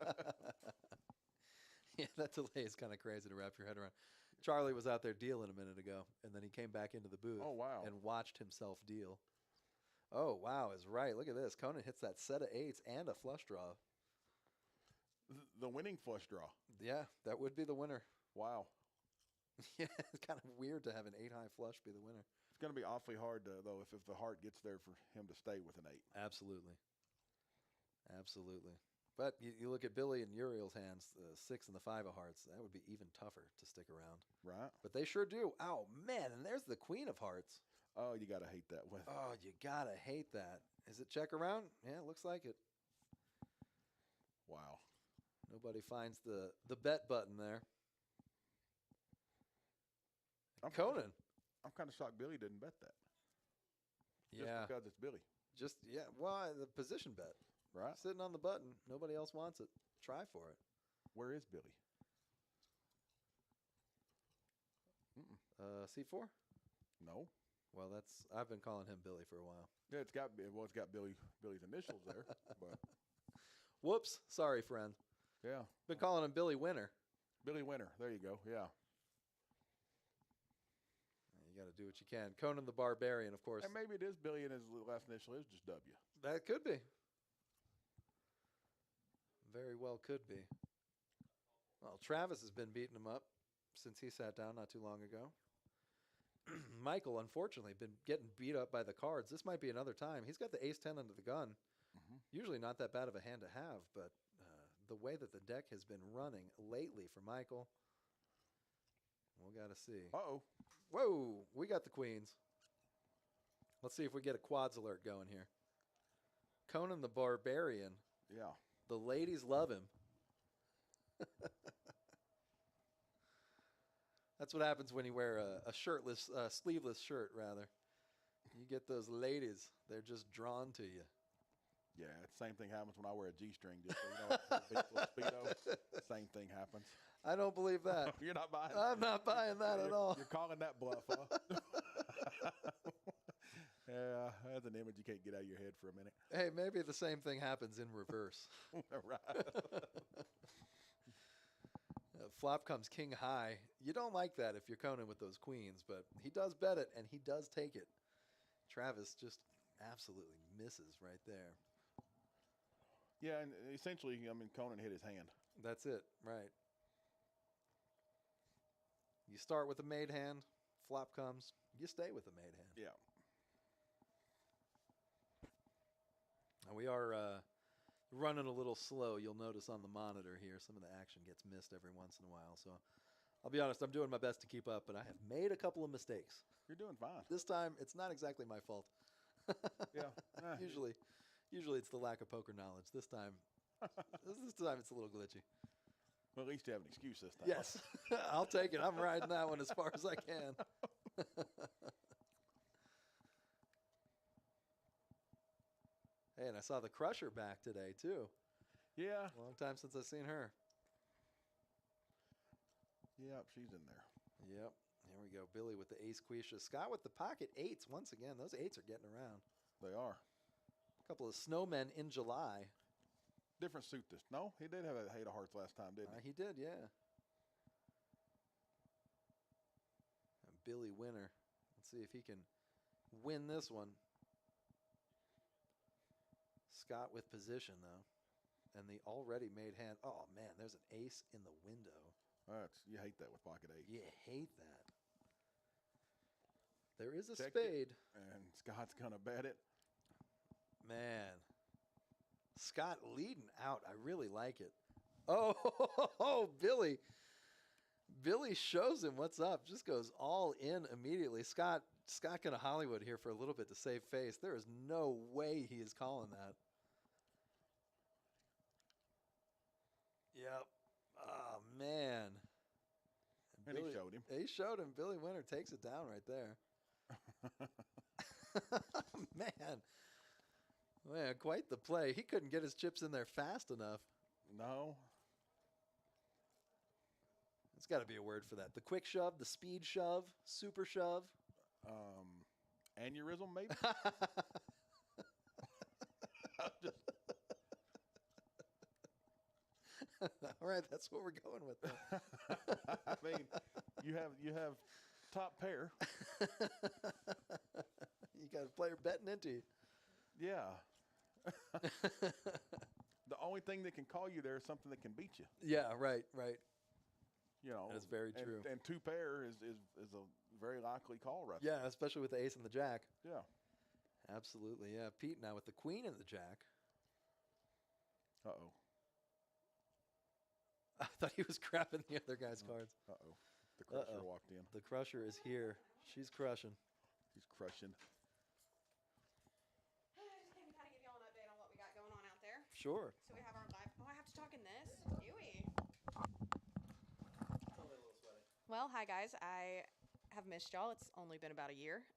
Yeah, that delay is kind of crazy to wrap your head around. Charlie was out there dealing a minute ago, and then he came back into the booth Oh, wow. and watched himself deal. Oh, wow, is right. Look at this. Conan hits that set of 8s and a flush draw. The winning flush draw. Yeah, that would be the winner. Wow. Yeah, it's kind of weird to have an 8-high flush be the winner. It's going to be awfully hard, though, if the heart gets there for him to stay with an 8. Absolutely. Absolutely. But you look at Billy and Uriel's hands, the 6 and the 5 of hearts, that would be even tougher to stick around. Right? But they sure do. Oh, man, and there's the queen of hearts. Oh, you got to hate that one. Oh, you got to hate that. Is it check around? Yeah, it looks like it. Wow. Nobody finds the bet button there. Conan. I'm kind of shocked Billy didn't bet that. Just Yeah. because it's Billy. Just, yeah. Well, the position bet. Right? Sitting on the button. Nobody else wants it. Try for it. Where is Billy? C4? No. Well, I've been calling him Billy for a while. Yeah, it's got Billy's initials there, but Whoops. Sorry, friend. yeah, Been calling him Billy Winner. Billy Winner. There you go. Yeah, You got to do what you can. Conan the Barbarian, of course. and maybe it is Billy, and his last initial is just W. That could be. Very well could be. Well, Travis has been beating him up since he sat down not too long ago. Michael, unfortunately, been getting beat up by the cards. This might be another time. He's got the ace-10 under the gun. Mhm. Usually not that bad of a hand to have, but the way that the deck has been running lately for Michael. We'll got to see. Uh-oh. Whoa, we got the queens. Let's see if we get a quads alert going here. Conan the Barbarian. Yeah. The ladies love him. That's what happens when you wear a shirtless, sleeveless shirt, rather. You get those ladies. They're just drawn to you. Yeah, the same thing happens when I wear a G-string. Just so you know, big little Speedo, same thing happens. I don't believe that. You're not buying it? I'm not buying that at all. You're calling that bluff, huh? Yeah, that's an image you can't get out of your head for a minute. Hey, maybe the same thing happens in reverse. Right. Flop comes king high. You don't like that if you're Conan with those queens, but he does bet it, and he does take it. Travis just absolutely misses right there. Yeah, and essentially, I mean, Conan hit his hand. That's it, right. You start with a made hand, flop comes, you stay with a made hand. Yeah. Now we are running a little slow. You'll notice on the monitor here, some of the action gets missed every once in a while. So I'll be honest, I'm doing my best to keep up, but I have made a couple of mistakes. You're doing fine. This time, it's not exactly my fault. Yeah. Usually it's the lack of poker knowledge. This time it's a little glitchy. Well, at least you have an excuse this time. Yes, I'll take it. I'm riding that one as far as I can. Hey, and I saw the Crusher back today, too. Yeah. Long time since I've seen her. Yep, she's in there. Yep. Here we go. Billy with the ace quisha. Scott with the pocket eights. Once again, those eights are getting around. They are. A couple of snowmen in July. Different suit this. No, he did have a eight of hearts last time, didn't he? He did, yeah. And Billy winner. Let's see if he can win this one. Scott with position, though. And the already made hand. Oh, man, there's an ace in the window. You hate that with pocket eight. You hate that. There is a Checked spade. And Scott's going to bet it. Man. Scott leading out. I really like it. Oh, Billy. Billy shows him what's up. Just goes all in immediately. Scott going to Hollywood here for a little bit to save face. There is no way he is calling that. Yep. Oh, man. And he showed him. He showed him. Billy Winner takes it down right there. Man, quite the play. He couldn't get his chips in there fast enough. No. There's got to be a word for that. The quick shove, the speed shove, super shove. Aneurysm, maybe? All right, that's what we're going with. Then. I mean, you have top pair. You got a player betting into you. Yeah. The only thing that can call you there is something that can beat you. Yeah, right. You know, that's very true. And two pair is a very likely call right Yeah, especially with the ace and the jack. there. Yeah. Absolutely, yeah. Pete now with the queen and the jack. Uh-oh. I thought he was crapping the other guy's cards. Uh-oh. The crusher walked in. The crusher is here. She's crushing. She's crushing. Just came to kind of give y'all an update on what we got going on out there. Sure. So we have our live. Oh, I have to talk in this. Ewy. Well, hi guys. I have missed y'all. It's only been about a year.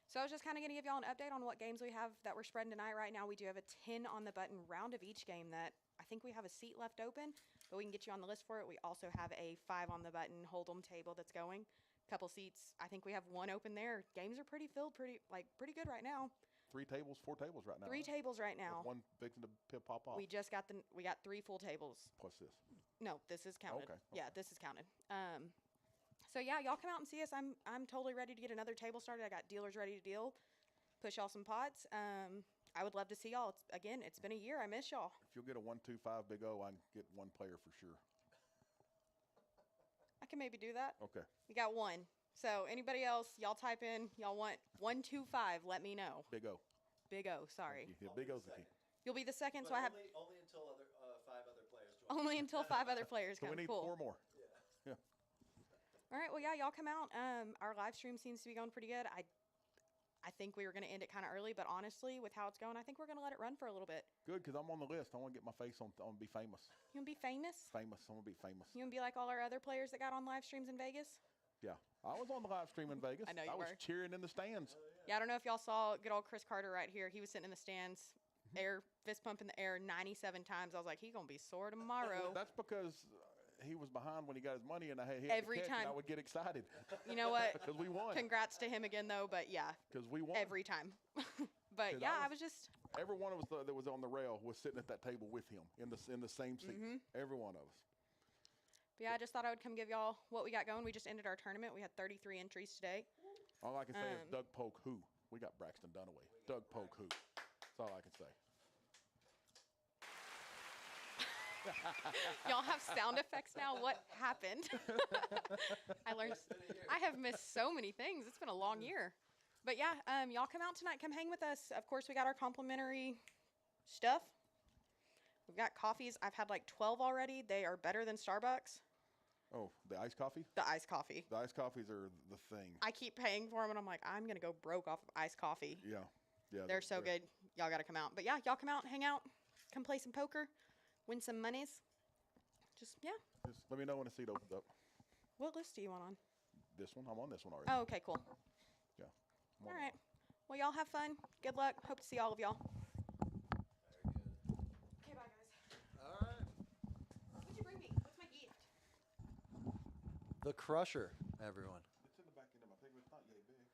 So I was just kind of going to give y'all an update on what games we have that we're spreading tonight. Right now, we do have a 10 on the button round of each game that I think we have a seat left open, but we can get you on the list for it. We also have a 5 on the button hold'em table that's going. Couple seats. I think we have one open there. Games are pretty filled, pretty good right now. 4 tables right now. 3 tables right now. With one fixing to pop off. We just got we got 3 full tables. Plus this. No, this is counted. Okay. Yeah, this is counted. So yeah, y'all come out and see us. I'm totally ready to get another table started. I got dealers ready to deal. Push y'all some pots. I would love to see y'all. It's been a year. I miss y'all. If you'll get a 1-2-5 Big'O, I can get one player for sure. I can maybe do that. Okay. We got one. So anybody else, y'all type in, y'all want 1-2-5, let me know. Big'O. Big'O, sorry. Yeah, Big'O's the key. You'll be the second, so I have only until 5 other Only until 5 other players So come. we need Cool. 4 more. All right. Well, yeah, y'all come out. Our live stream seems to be going pretty good. I think we were going to end it kind of early, but honestly, with how it's going, I think we're going to let it run for a little bit. Good, because I'm on the list. I want to get my face on. I want to be famous. You want to be famous? Famous. I want to be famous. You want to be like all our other players that got on live streams in Vegas? Yeah. I was on the live stream in Vegas. I know you I was were. cheering in the stands. Yeah, I don't know if y'all saw good old Chris Carter right here. He was sitting in the stands, fist pump in the air 97 times. I was like, he's going to be sore tomorrow. That's because he was behind when he got his money, and I had hit Every the catch, and time. I would get excited You know what? because we won. Congrats to him again, though. But yeah, Because we won. every time. But 'Cause yeah, I I was just, Every one of us that was on the rail was sitting at that table with him in the same seat. Mm-hmm. Every one of us. but yeah, I just thought I would come give y'all what we got going. We just ended our tournament. We had 33 entries today. All I can say is Um, Doug Polk who. We got Braxton Dunaway. Doug Polk who. That's all I can say. Y'all have sound effects now. What happened? I have missed so many things. It's been a long year. But yeah, y'all come out tonight. Come hang with us. Of course, we got our complimentary stuff. We've got coffees. I've had like 12 already. They are better than Starbucks. Oh, the iced coffee? The iced coffee. The iced coffees are the thing. I keep paying for them, and I'm like, I'm going to go broke off of iced coffee. Yeah. Yeah. They're so good. Y'all got to come out. But yeah, y'all come out, hang out, come play some poker, win some monies. Just, yeah. Just let me know when the seat opens up. What list do you want on? This one. I'm on this one already. Oh, okay, cool. Yeah. I'm All on right. Well, y'all have fun. Good luck. Hope to see all of y'all. Okay, bye, guys. All right. What'd you bring me? What's my gift? The Crusher, everyone. It's in the back end of my pig. It's not yay big.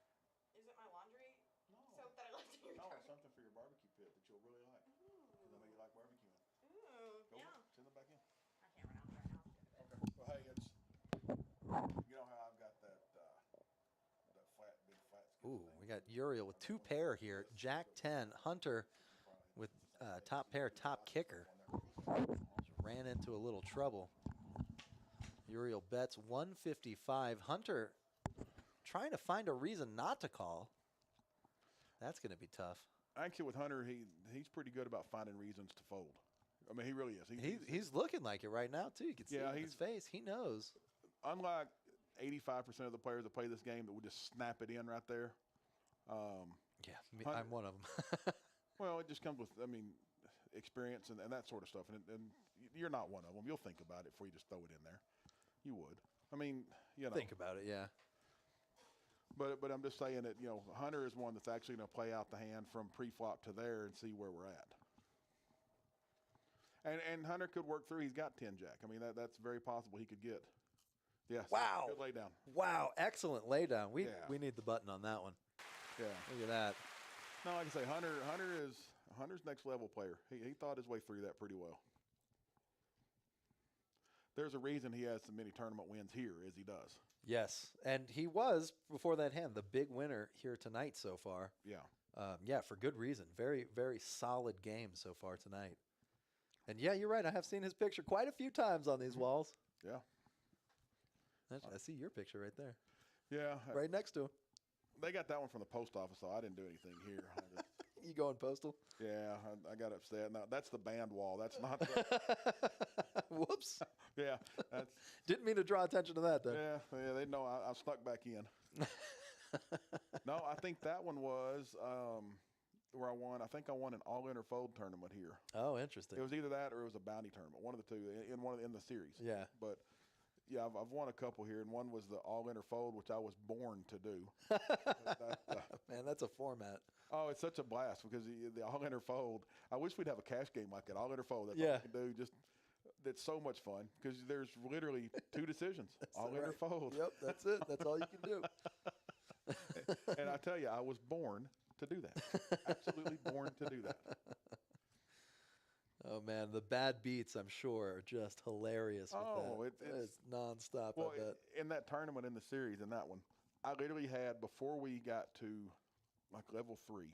Is it my laundry No. soap that I left in your No, car? it's something for your barbecue pit that you'll really like. Because I know you like barbecuing. Ooh, Go yeah. It's in the back end. I can't run out right now. Okay. Well, hey, it's you know how I've got that big flat. Ooh, we got Uriel with 2 pair here. Jack 10, Hunter with top pair, top kicker. Just ran into a little trouble. Uriel bets 155. Hunter trying to find a reason not to call. That's going to be tough. Actually, with Hunter, he's pretty good about finding reasons to fold. I mean, he really is. He's looking like it right now, too. You can see Yeah, it in his face. He knows. Unlike 85% of the players that play this game that would just snap it in right there. Yeah, Hunter- I'm one of them. Well, it just comes with, experience and that sort of stuff. And you're not one of them. You'll think about it before you just throw it in there. You would. I mean, Think about it, yeah. But I'm just saying that, Hunter is one that's actually going to play out the hand from pre-flop to there and see where we're at. And Hunter could work through. He's got 10 jack. I mean, that's very possible he could get. Yes. Wow. Good lay down. Wow, excellent laydown. We Yeah. need the button on that one. Yeah. Look at that. No, like I say, Hunter's next level player. He thought his way through that pretty well. There's a reason he has so many tournament wins here as he does. Yes, and he was, before that hand, the big winner here tonight so far. Yeah. For good reason. Very, very solid game so far tonight. And yeah, you're right. I have seen his picture quite a few times on these walls. Yeah. I see your picture right there, Yeah. right next to him. They got that one from the post office, so I didn't do anything here. You going postal? Yeah, I got upset. Now, that's the band wall. That's not the, Whoops. yeah. That's, Didn't mean to draw attention to that, though. yeah, they know I snuck back in. No, I think that one was where I won. I think I won an all-in or fold tournament here. Oh, interesting. It was either that or it was a bounty tournament, one of the two in the series. Yeah. But yeah, I've won a couple here, and one was the all-in or fold, which I was born to do. Man, that's a format. Oh, it's such a blast because the all-in or fold. I wish we'd have a cash game like that. All-in or fold. That's all Yeah. you can do. Just that's so much fun because there's literally 2 decisions: all-in or right. fold. Yep, that's it. That's all you can do. And I tell you, I was born to do that. Absolutely born to do that. Oh, man, the bad beats, I'm sure, are just hilarious with Oh, that. It's nonstop, Well, I bet. in that tournament in the series, in that one, I literally had, before we got to like level 3,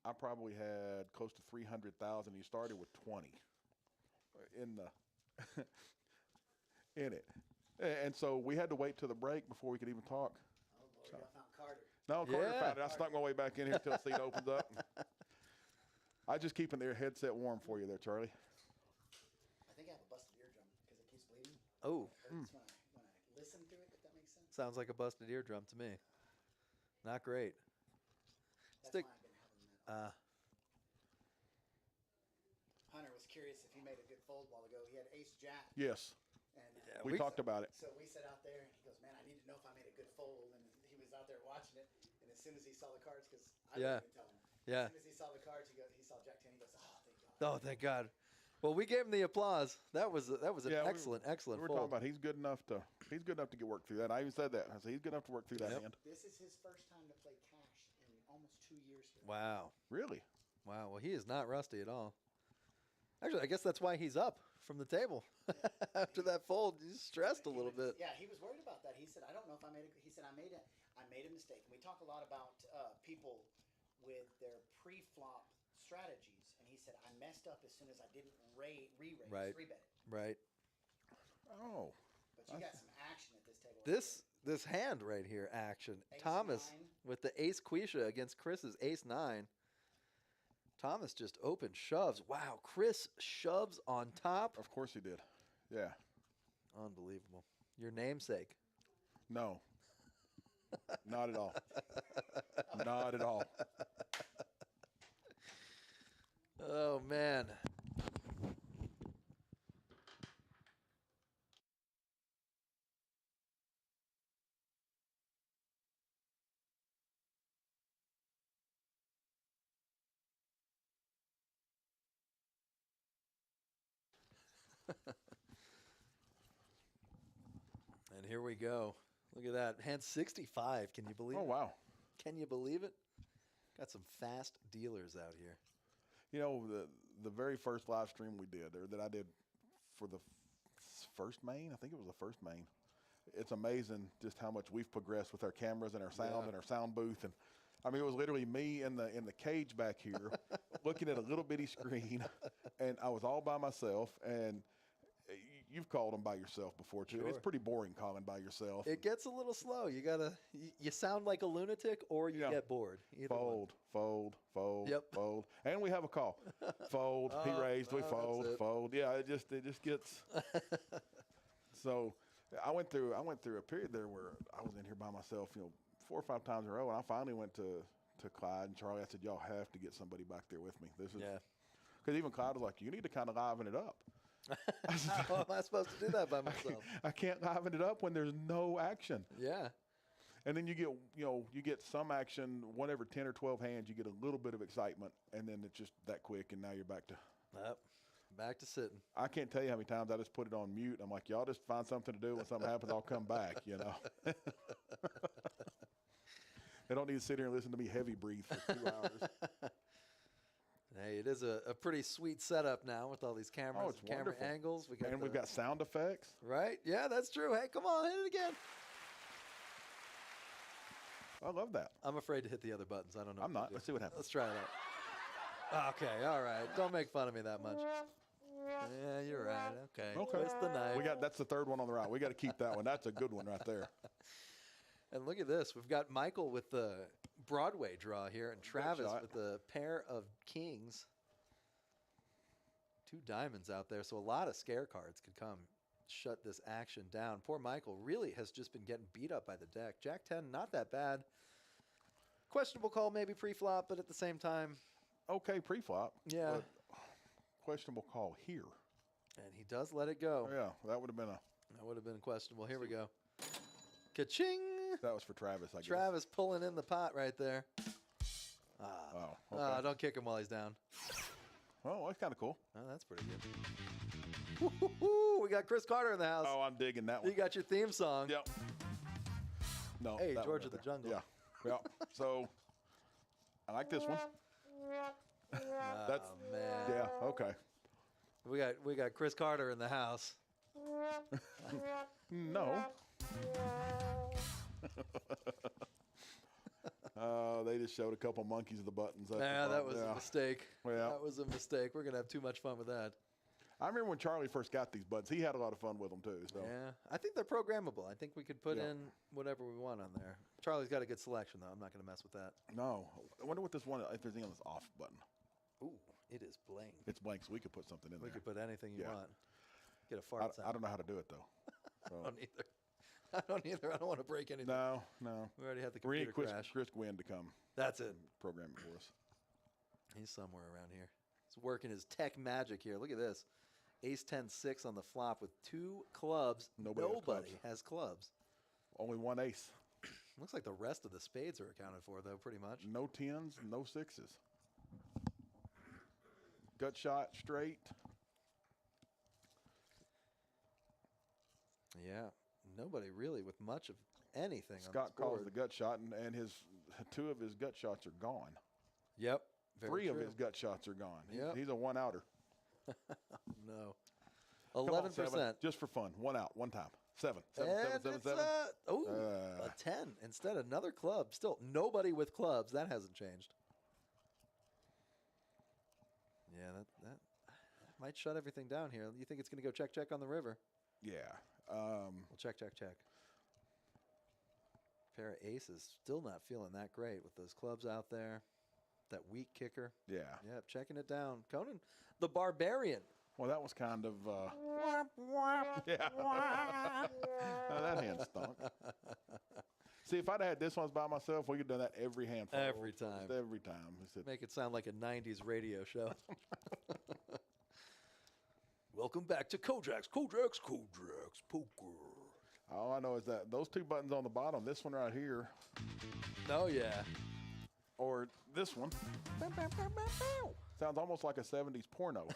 I probably had close to 300,000. You started with 20 in the in it, and so we had to wait till the break before we could even talk. Oh, Lord, I found Carter. No, Carter Yeah. found it. I snuck my way back in here until the seat opens up. I just keeping their headset warm for you there, Charlie. I think I have a busted eardrum Oh, Hurts when I listen to it, if that makes sense. sounds like a busted eardrum to me. Not great. That's Stick. why I've been having that. Uh, Hunter was curious if he made a good fold while ago. He had ace jack. Yes, And Yeah, we talked about it. so we sat out there, and he goes, "Man, I need to know if I made a good fold." And he was out there watching it. And as soon as he saw the cards, because I Yeah. didn't even tell him. Yeah. As soon as he saw the cards, he saw Jack 10. He goes, "Oh, thank God." oh, thank God. Well, we gave him the applause. That was an Yeah, excellent We were fold. talking about he's good enough to get work through that. I even said that. I said he's good enough to work through that Yep. hand. This is his first time to play cash in almost 2 years here. Wow. Really? Wow. Well, he is not rusty at all. Actually, I guess that's why he's up from the table. After that fold, he's stressed a little bit. Yeah, he was worried about that. He said, "I don't know if I made a." He said, "I made a mistake." And we talk a lot about people with their pre-flop strategies. And he said, "I messed up as soon as I didn't re-raise, Right. three-bet it." Right. Oh. But you got some action at this table. This hand right here, action. Ace Thomas nine. with the ace quisha against Chris's ace 9. Thomas just open shoves. Wow, Chris shoves on top. Of course he did. Yeah. Unbelievable. Your namesake. No. Not at all. Not at all. Oh, man. And here we go. Look at that. Hand 65. Can you believe Oh, it? wow. Can you believe it? Got some fast dealers out here. You know, the very first live stream we did, or that I did for the first main, I think it was the first main. It's amazing just how much we've progressed with our cameras and our sound Yeah. and our sound booth. And I mean, it was literally me in the cage back here looking at a little bitty screen, and I was all by myself. And you've called them by yourself before too. It's Sure. pretty boring calling by yourself. It gets a little slow. You sound like a lunatic or you Yeah. get bored. Either one. Fold, Yep. fold, and we have a call. Fold. He Oh, raised. We that's fold. it. Fold. Yeah, it just gets. So, I went through a period there where I was in here by myself, 4 or 5 times in a row, and I finally went to Clyde and Charlie. I said, "Y'all have to get somebody back there with me." This is Yeah. because even Clyde was like, "You need to kind of liven it up." How am I supposed to do that by myself? I can't liven it up when there's no action. Yeah. And then you get some action, whatever 10 or 12 hands, you get a little bit of excitement, and then it's just that quick, and now you're back to. Yep. Back to sitting. I can't tell you how many times I just put it on mute. I'm like, y'all just find something to do. When something happens, I'll come back. They don't need to sit here and listen to me heavy breathe for 2 hours. Hey, it is a pretty sweet setup now with all these cameras Oh, it's and camera wonderful. angles. And we've got sound effects. Right? Yeah, that's true. Hey, come on, hit it again. I love that. I'm afraid to hit the other buttons. I don't know. I'm if you not. do. Let's see what happens. Let's try it out. Okay, all right. Don't make fun of me that much. Yeah, you're right. Okay. Okay. Twist the knife. That's the third one on the right. We got to keep that one. That's a good one right there. And look at this. We've got Michael with the Broadway draw here and Travis shot. with the pair of kings. 2 diamonds out there, so a lot of scare cards could come shut this action down. Poor Michael really has just been getting beat up by the deck. Jack 10, not that bad. Questionable call maybe pre-flop, but at the same time, Okay, pre-flop. yeah. But questionable call here. And he does let it go. Yeah, that would have been That would have been questionable. Here we go. Ka-ching! that was for Travis, I guess. Travis pulling in the pot right there. Oh, okay. Don't kick him while he's down. Oh, that's kind of cool. Oh, that's pretty good. Woo-hoo-hoo, we got Chris Carter in the house. Oh, I'm digging that You one. got your theme song. Yep. No. Hey, that George one of the right there. Jungle. Yeah. Yeah. So, I like this one. That's Oh, man. yeah. Okay. We got Chris Carter in the house. No. They just showed a couple monkeys of the buttons. That's the Yeah, that problem. was Yeah. a mistake. Yeah. That was a mistake. We're gonna have too much fun with that. I remember when Charlie first got these buttons. He had a lot of fun with them too. So Yeah, I think they're programmable. I think we could put Yeah. in whatever we want on there. Charlie's got a good selection though. I'm not gonna mess with that. no. I wonder what this one. If there's anything on this off button. Ooh, it is blank. It's blank, so we could put something in We there. could put anything you Yeah. want. Get a fart I sound. don't know how to do it though. So. I don't either. I don't either. I don't want to break anything. No. We already had the We need computer crash. Chris Gwynn to come That's it. program it for us. He's somewhere around here. He's working his tech magic here. Look at this. Ace 10-6 on the flop with 2 clubs. Nobody has clubs. has clubs. Only 1 ace. Looks like the rest of the spades are accounted for, though, pretty much. No 10s, no 6s. Gut shot straight. Yeah, nobody really with much of anything. Scott on this calls board. the gut shot, and his 2 of his gut shots are gone. Yep. 3 of his gut shots are gone. Yep. He's a 1-outer. No. Come on, 11%. 7, just for fun. 1 out, 1 time. 7. 7, And 7, 7, it's 7. a 10 instead. Another club. Still nobody with clubs. That hasn't changed. Yeah, that might shut everything down here. You think it's going to go check on the river? Yeah. Well, check. Pair of aces. Still not feeling that great with those clubs out there. That weak kicker. Yeah. Yep, checking it down. Conan, the barbarian. Well, that was kind of. Yeah. That hand stunk. See, if I'd had this one by myself, we could have done that every hand. Every time. Just every time. He said, Make it sound like a 90s radio show. Welcome back to Kojak's Poker. all I know is that those 2 buttons on the bottom, this one right here, Oh, yeah. or this one, sounds almost like a 70s porno.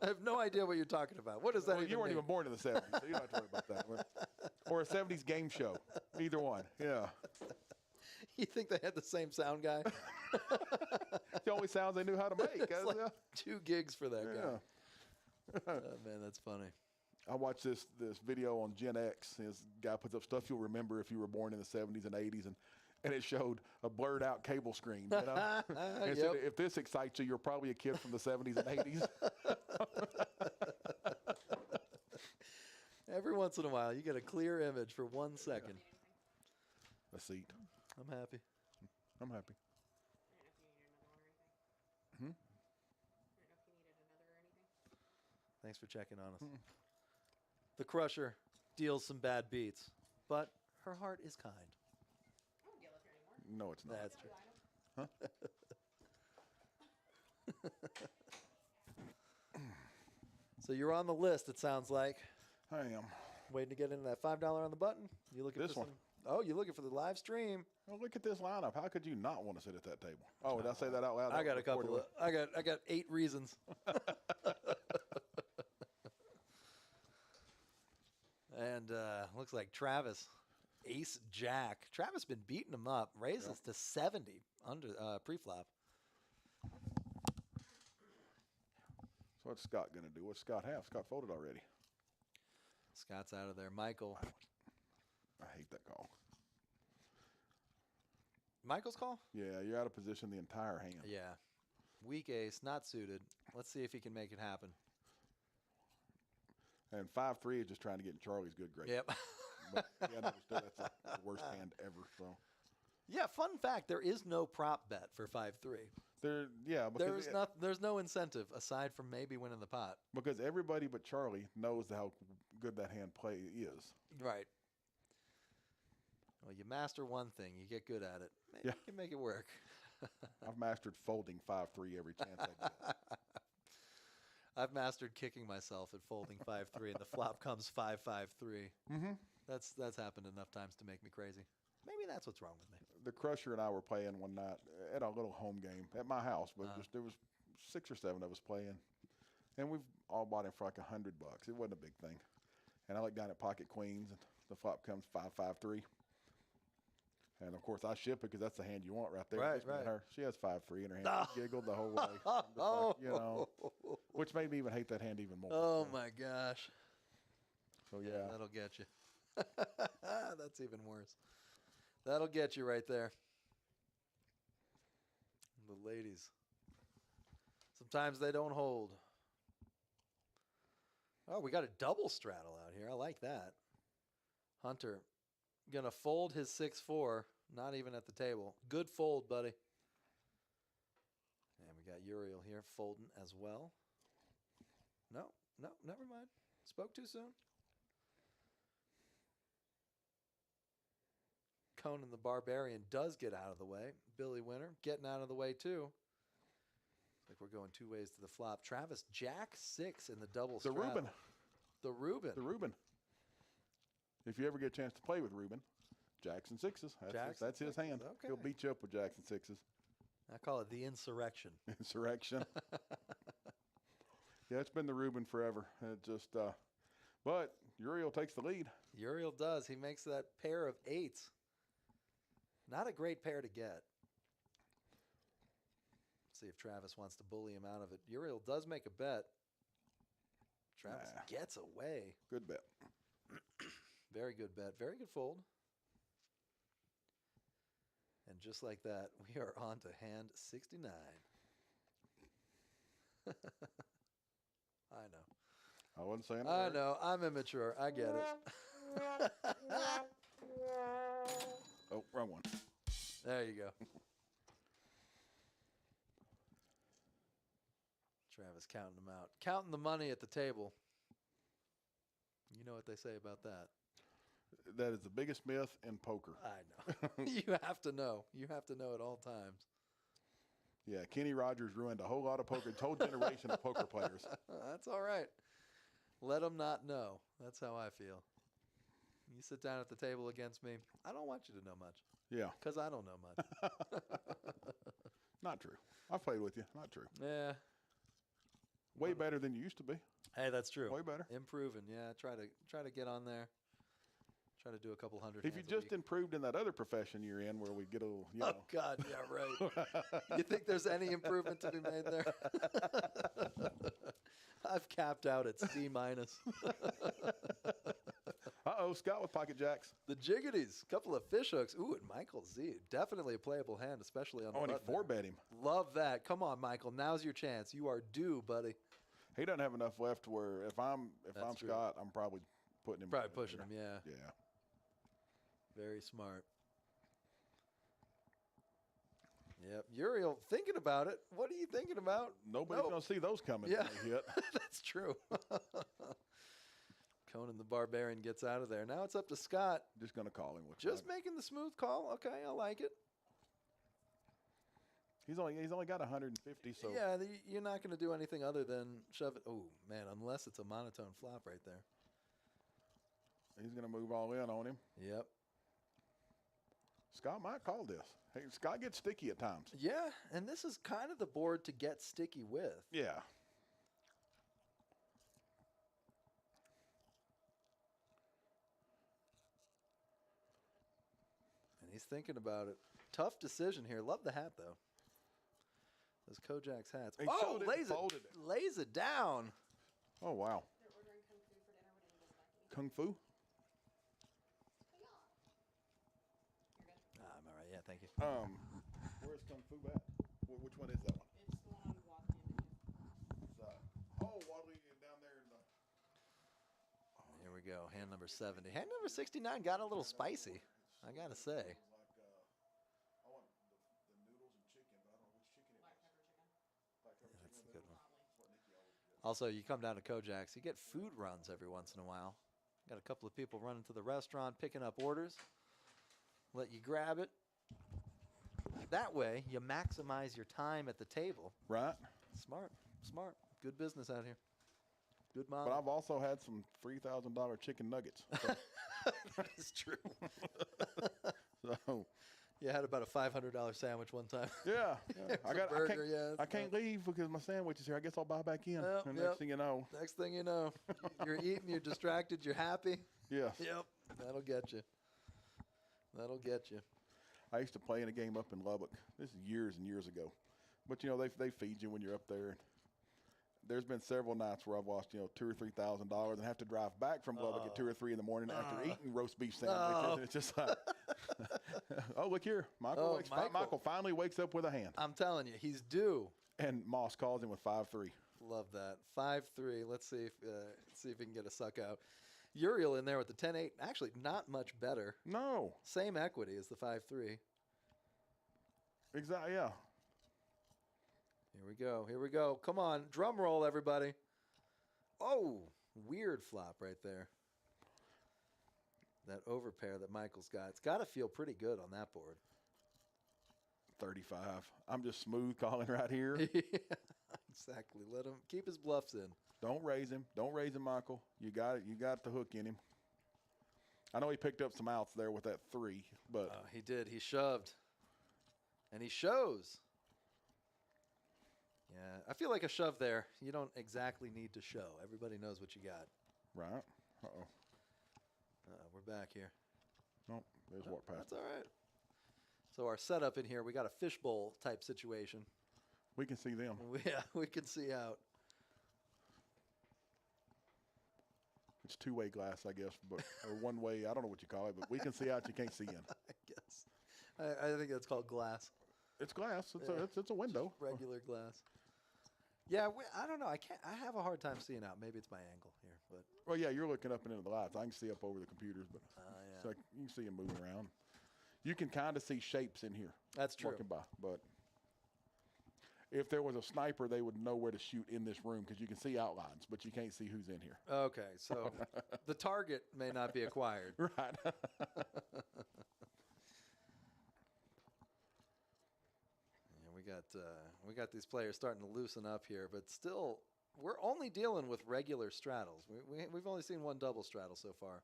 I have no idea what you're talking about. What does that Well, even you weren't mean? even born in the 70s, so you don't have to worry about that. Or a 70s game show. Either one. Yeah. You think they had the same sound guy? It's the only sounds they knew how to make. It's like 2 gigs for that guy. Yeah. Oh, man, that's funny. I watched this video on Gen X. This guy puts up stuff you'll remember if you were born in the 70s and 80s, and it showed a blurred out cable screen. You know? And it said, if this excites you, you're probably a kid from the 70s and 80s. Every once in a while, you get a clear image for 1 second. A seat. I'm happy. I'm happy. Thanks for checking on us. The Crusher deals some bad beats, but her heart is kind. No, it's not. That's true. So you're on the list, it sounds like. I am. Waiting to get into that $5 on the button. You looking This for one. Oh, you're looking for the live stream. Well, look at this lineup. How could you not want to sit at that table? Oh, did I say that out loud? I got a couple of. I got 8 reasons. And looks like Travis, Ace Jack. Travis been beating him up. Raises to 70 under pre-flop. So what's Scott going to do? What's Scott have? Scott folded already. Scott's out of there. Michael. I hate that call. Michael's call? Yeah, you're out of position the entire hand. Yeah. Weak ace, not suited. Let's see if he can make it happen. And 5-3 is just trying to get in Charlie's good grade. Yep. But he understood that's the worst hand ever. So Yeah, fun fact, there is no prop bet for 5-3. because There's no incentive aside from maybe winning the pot. because everybody but Charlie knows how good that hand play is. Right. Well, you master one thing, you get good at it. Maybe Yeah. you can make it work. I've mastered folding 5-3 every chance I get. I've mastered kicking myself at folding 5-3 and the flop comes 5-5-3. Mm-hmm. That's happened enough times to make me crazy. Maybe that's what's wrong with me. The Crusher and I were playing one night at a little home game at my house, but there was 6 or 7 of us playing, and we've all bought in for like $100. It wasn't a big thing. And I look down at pocket queens, and the flop comes 5-5-3. And of course I ship it because that's the hand you want right there. Right, Just met right. Her. She has 5-3 in her hand. She giggled the whole way. I'm just like, you know, which made me even hate that hand even more. Oh my gosh. So yeah. That'll get you. That's even worse. That'll get you right there. The ladies. Sometimes they don't hold. Oh, we got a double straddle out here. I like that. Hunter gonna fold his 6-4. Not even at the table. Good fold, buddy. And we got Uriel here folding as well. No, never mind. Spoke too soon. Conan the Barbarian does get out of the way. Billy Winter getting out of the way too. Looks like we're going 2 ways to the flop. Travis, Jack 6 in the double The strap. Reuben. The Reuben. The Reuben. If you ever get a chance to play with Reuben, Jacks and 6s. That's his hand. Okay. He'll beat you up with Jacks and 6s. I call it the insurrection. Insurrection. Yeah, it's been the Reuben forever. It just, but Uriel takes the lead. Uriel does. He makes that pair of 8s. Not a great pair to get. See if Travis wants to bully him out of it. Uriel does make a bet. Travis gets away. Good bet. Very good bet. Very good fold. And just like that, we are on to hand 69. I know. I wasn't saying it. I know. I'm immature. I get it. Oh, wrong one. There you go. Travis counting them out. Counting the money at the table. You know what they say about that. That is the biggest myth in poker. I know. You have to know. You have to know at all times. Yeah, Kenny Rogers ruined a whole lot of poker, a whole generation of poker players. That's all right. Let them not know. That's how I feel. You sit down at the table against me, I don't want you to know much. Yeah. Because I don't know much. Not true. I've played with you. Not true. Yeah. Way better than you used to be. Hey, that's true. Way better. Improving. Yeah, try to get on there. Try to do a couple hundred. If you hands a just week. improved in that other profession you're in where we get a little, you know. Oh, God, yeah, right. You think there's any improvement to be made there? I've capped out at C-. Uh-oh, Scott with pocket jacks. The jiggities, couple of fish hooks. Ooh, and Michael Z. Definitely a playable hand, especially on the And he button there. 4-bet him. Love that. Come on, Michael. Now's your chance. You are due, buddy. He doesn't have enough left to where if I'm true. Scott, I'm probably putting him. Probably pushing him, yeah. Yeah. Very smart. Yep. Uriel, thinking about it. What are you thinking about? Nobody's Nope. going to see those coming. Yeah. When they hit. That's true. Conan the Barbarian gets out of there. Now it's up to Scott. Just going to call him. Just making the smooth call. Okay, I like it. He's only got 150, so Yeah, you're not going to do anything other than shove it. Oh, man, unless it's a monotone flop right there. he's going to move all in on him. Yep. Scott might call this. Hey, Scott gets sticky at times. Yeah, and this is kind of the board to get sticky with. Yeah. And he's thinking about it. Tough decision here. Love the hat, though. Those Kojak's hats. He Oh, showed it, lays folded it, lays it down. Oh, wow. They're ordering kung fu for dinner. What did you guys like? Kung Fu? I'm all right. Yeah, thank you. Where's Kung Fu at? Which one is that one? It's the one on walking into. Waddley down there in the... Here we go. Hand number 70. Hand number 69 got a little spicy, I got to say. I want the noodles and chicken, but I don't know which chicken it Black is. pepper chicken. Black pepper That's chicken. a good one. That's what Nikki always gets. Also, you come down to Kojak's, you get food runs every once in a while. Got a couple of people running to the restaurant, picking up orders. Let you grab it. That way, you maximize your time at the table. Right. Smart. Good business out here. Good mom. But I've also had some $3,000 chicken nuggets. That is true. So, You had about a $500 sandwich one time. yeah. Burger, I can't leave because my sandwich is here. I guess I'll buy back in. Yep, and yep. next thing you know. Next thing you know, you're eating, you're distracted, you're happy. Yes. Yep. That'll get you. That'll get you. I used to play in a game up in Lubbock. This is years and years ago. But, you know, they feed you when you're up there. There's been several nights where I've lost, $2,000 or $3,000 and have to drive back from Lubbock at 2 or 3 in the morning after eating roast beef sandwiches. And it's just like, oh, look here. Michael finally wakes up with a hand. I'm telling you, he's due. And Moss calls him with 5-3. Love that. 5-3. Let's see if he can get a suck out. Uriel in there with the 10-8. Actually, not much better. No. Same equity as the 5-3. Exactly, yeah. Here we go. Come on. Drum roll, everybody. Oh, weird flop right there. That overpair that Michael's got. It's got to feel pretty good on that board. 35. I'm just smooth calling right here. Yeah, exactly. Let him keep his bluffs in. Don't raise him. Don't raise him, Michael. You got it. You got the hook in him. I know he picked up some outs there with that 3, but He did. He shoved. And he shows. Yeah, I feel like a shove there. You don't exactly need to show. Everybody knows what you got. right. Uh-oh. We're back here. Nope. There's walk past. That's all right. So our setup in here, we got a fishbowl type situation. We can see them. Yeah, we can see out. It's two-way glass, I guess, but or one-way. I don't know what you call it, but we can see out. You can't see in. I guess. I think that's called glass. It's glass. It's Yeah. it's a window. Regular glass. Yeah, I don't know. I have a hard time seeing out. Maybe it's my angle here, but Well, yeah, you're looking up and into the lights. I can see up over the computers, but yeah. so you can see them moving around. You can kind of see shapes in here. That's true. Walking by, but if there was a sniper, they would know where to shoot in this room because you can see outlines, but you can't see who's in here. Okay, so the target may not be acquired. Right. Yeah, we got these players starting to loosen up here, but still, we're only dealing with regular straddles. We've only seen one double straddle so far.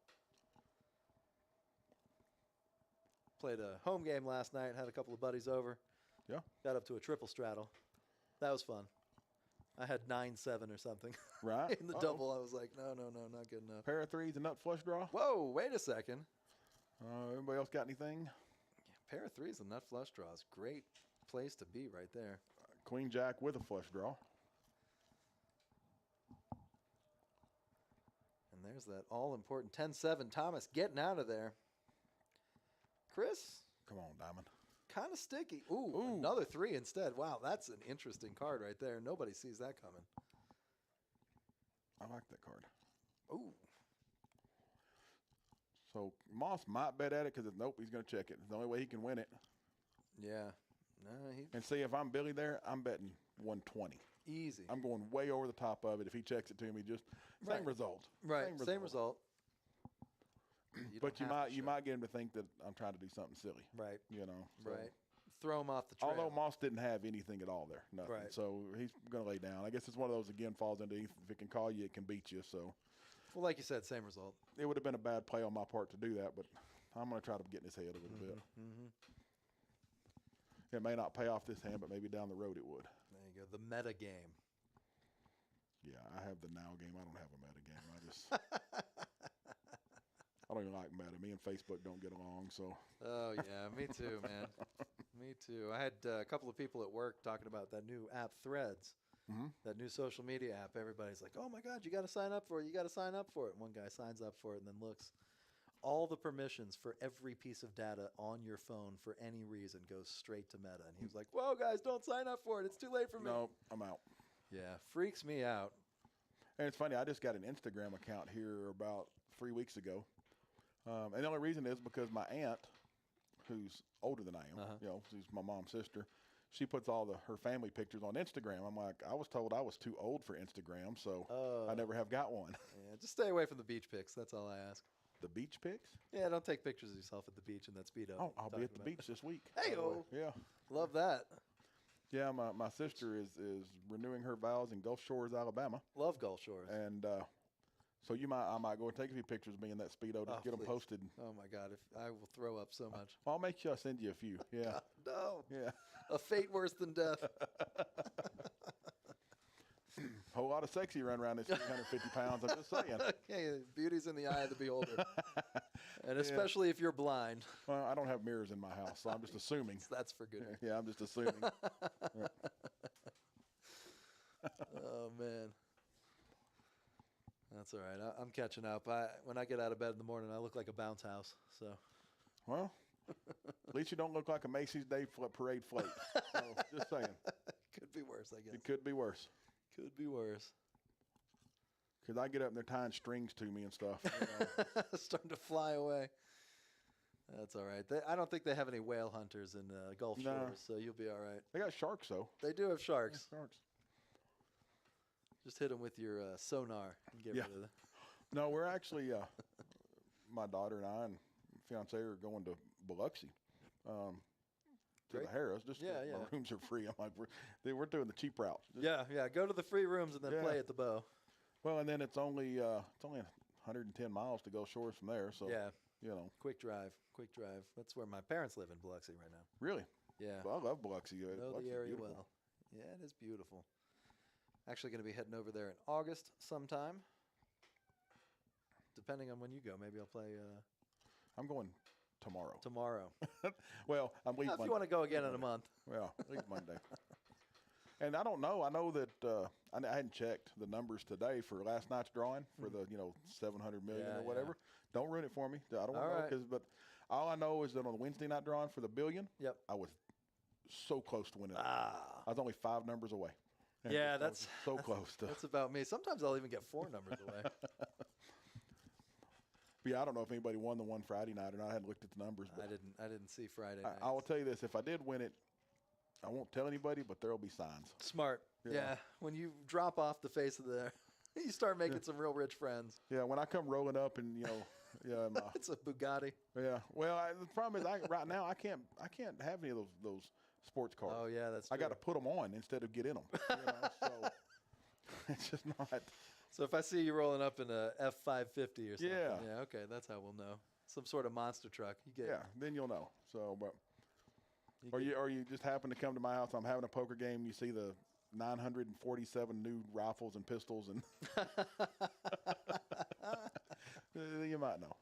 Played a home game last night, had a couple of buddies over. Yeah. Got up to a triple straddle. That was fun. I had 9-7 or something. Right. In the Uh-oh. double, I was like, no, not good enough. Pair of threes, a nut flush draw. Whoa, wait a second. Everybody else got anything? Yeah, pair of threes and nut flush draws. Great place to be right there. Queen jack with a flush draw. And there's that all-important 10-7. Thomas getting out of there. Chris, Come on, Diamond. kind of sticky. Ooh, another 3 instead. Wow, that's an interesting card right there. Nobody sees that coming. I like that card. Ooh. So Moss might bet at it because nope, he's going to check it. It's the only way he can win it. Yeah. No, And see, if I'm Billy there, I'm betting 120. easy. I'm going way over the top of it. If he checks it to me, just same Right. result. Right, same result. But you don't have might to you show. might get him to think that I'm trying to do something silly. Right, You know. So. right. Throw him off the trail. Although Moss didn't have anything at all there, nothing. Right. So he's going to lay down. I guess it's one of those again falls into if it can call you, it can beat you. So Well, like you said, same result. it would have been a bad play on my part to do that, but I'm going to try to get in his head a little bit. Mm-hmm. It may not pay off this hand, but maybe down the road it would. There you go. The meta game. Yeah, I have the now game. I don't have a meta game. I just I don't even like meta. Me and Facebook don't get along. So Oh, yeah. Me too, man. Me too. I had a couple of people at work talking about that new app, Threads, that new social media app. Everybody's like, oh, my God, you got to sign up for it. You got to sign up for it. And one guy signs up for it and then looks. All the permissions for every piece of data on your phone for any reason goes straight to Meta. And he was like, whoa, guys, don't sign up for it. It's too late for me. no, I'm out. Yeah, freaks me out. And it's funny. I just got an Instagram account here about 3 weeks ago, and the only reason is because my aunt, who's older than I am, you know, she's my mom's sister. She puts all her family pictures on Instagram. I'm like, I was told I was too old for Instagram, so I never have got one. Yeah, just stay away from the beach pics. That's all I ask. The beach pics? Yeah, don't take pictures of yourself at the beach in that Speedo. Oh, I'll be you're at the talking beach this week. Hey-o. Yeah. about. Love that. Yeah, my sister is renewing her vows in Gulf Shores, Alabama. Love Gulf Shores. And so I might go and take a few pictures of me in that Speedo, just get them please. posted. Oh, my God. If I will throw up so much. I'll make sure I send you a few. Yeah. God, no. Yeah. A fate worse than death. Whole lot of sexy run around this 350 pounds. I'm just saying. Hey, beauty's in the eye of the beholder. And especially if you're blind. Well, I don't have mirrors in my house, so I'm just assuming. That's for good. Yeah, I'm just assuming. Oh, man. That's all right. I'm catching up. When I get out of bed in the morning, I look like a bounce house. So, Well, at least you don't look like a Macy's Day Parade float. So, just saying. could be worse, I guess. It could be worse. Could be worse. Because I get up and they're tying strings to me and stuff. You know. Starting to fly away. That's all right. I don't think they have any whale hunters in Gulf No. Shores, so you'll be all right. They got sharks, though. They do have sharks. Sharks. Just hit them with your sonar and get Yeah. rid of them. No, we're actually my daughter and I and fiance are going to Biloxi. To the Great. Harris, just 'cause Yeah, my yeah. rooms are free. I'm like, we're doing the cheap route. Just- Yeah. Go to the free rooms and then Yeah. play at the Bow. Well, and then it's only 110 miles to go shores from there. So Yeah. you know, Quick drive. That's where my parents live in Biloxi right now. really, Yeah. well, I love Biloxi. Know Biloxi's the area beautiful. well. Yeah, it is beautiful. Actually going to be heading over there in August sometime. Depending on when you go. Maybe I'll play I'm going tomorrow. tomorrow. Well, I'm leaving. If you want to go again in a month. Well, leave Monday. And I don't know. I know that I hadn't checked the numbers today for last night's drawing for the 700 million Yeah, or yeah. whatever. Don't ruin it for me. I don't want All to know right. but all I know is that on the Wednesday night drawing for the billion, Yep. I was so close to winning. Ah. I was only 5 numbers away. And Yeah, I was that's so close to. That's about me. Sometimes I'll even get 4 numbers away. But yeah, I don't know if anybody won the one Friday night or not. I hadn't looked at the numbers, but I didn't see Friday night. I will tell you this: if I did win it, I won't tell anybody, but there'll be signs. Smart. Yeah. Yeah. When you drop off the face of the you start making some real rich friends. Yeah, when I come rolling up and yeah, my, It's a Bugatti. yeah. Well, the problem is, right now I can't have any of those sports cars. Oh yeah, that's I true. got to put them on instead of get in them. So it's just not. So if I see you rolling up in a F550 or something, Yeah. okay, that's how we'll know. Some sort of monster truck. You get Yeah, then you'll know. So, but you or you just happen to come to my house. I'm having a poker game. You see the 947 new rifles and pistols, and you might know.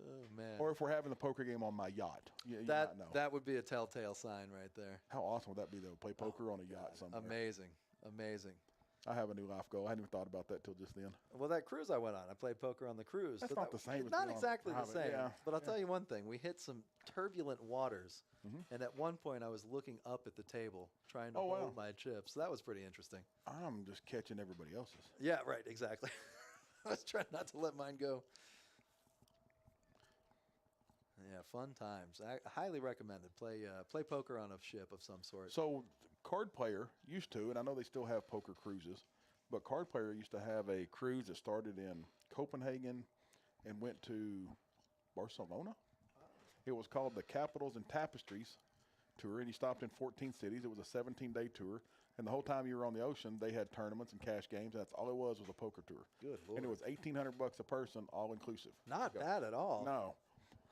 Oh man. Or if we're having the poker game on my yacht, you that might know. that would be a telltale sign right there. How awesome would that be, though? Play poker on a yacht somewhere. Amazing. I have a new life goal. I hadn't even thought about that till just then. Well, that cruise I went on, I played poker on the cruise. That's but not that- the same It's as not being on exactly the private. same. Yeah, But I'll yeah. tell you one thing: we hit some turbulent waters, Mhm. and at one point I was looking up at the table trying to Oh, wow. hold my chips. So that was pretty interesting. I'm just catching everybody else's. Yeah, right. Exactly. I was trying not to let mine go. Yeah, fun times. I highly recommended. Play poker on a ship of some sort. So, Card Player used to, and I know they still have poker cruises, but Card Player used to have a cruise that started in Copenhagen and went to Barcelona. It was called the Capitals and Tapestries Tour, and he stopped in 14 cities. It was a 17-day tour, and the whole time you were on the ocean, they had tournaments and cash games. That's all it was a poker tour. Good Lord. And it was $1,800 a person, all inclusive. Not bad at all. No.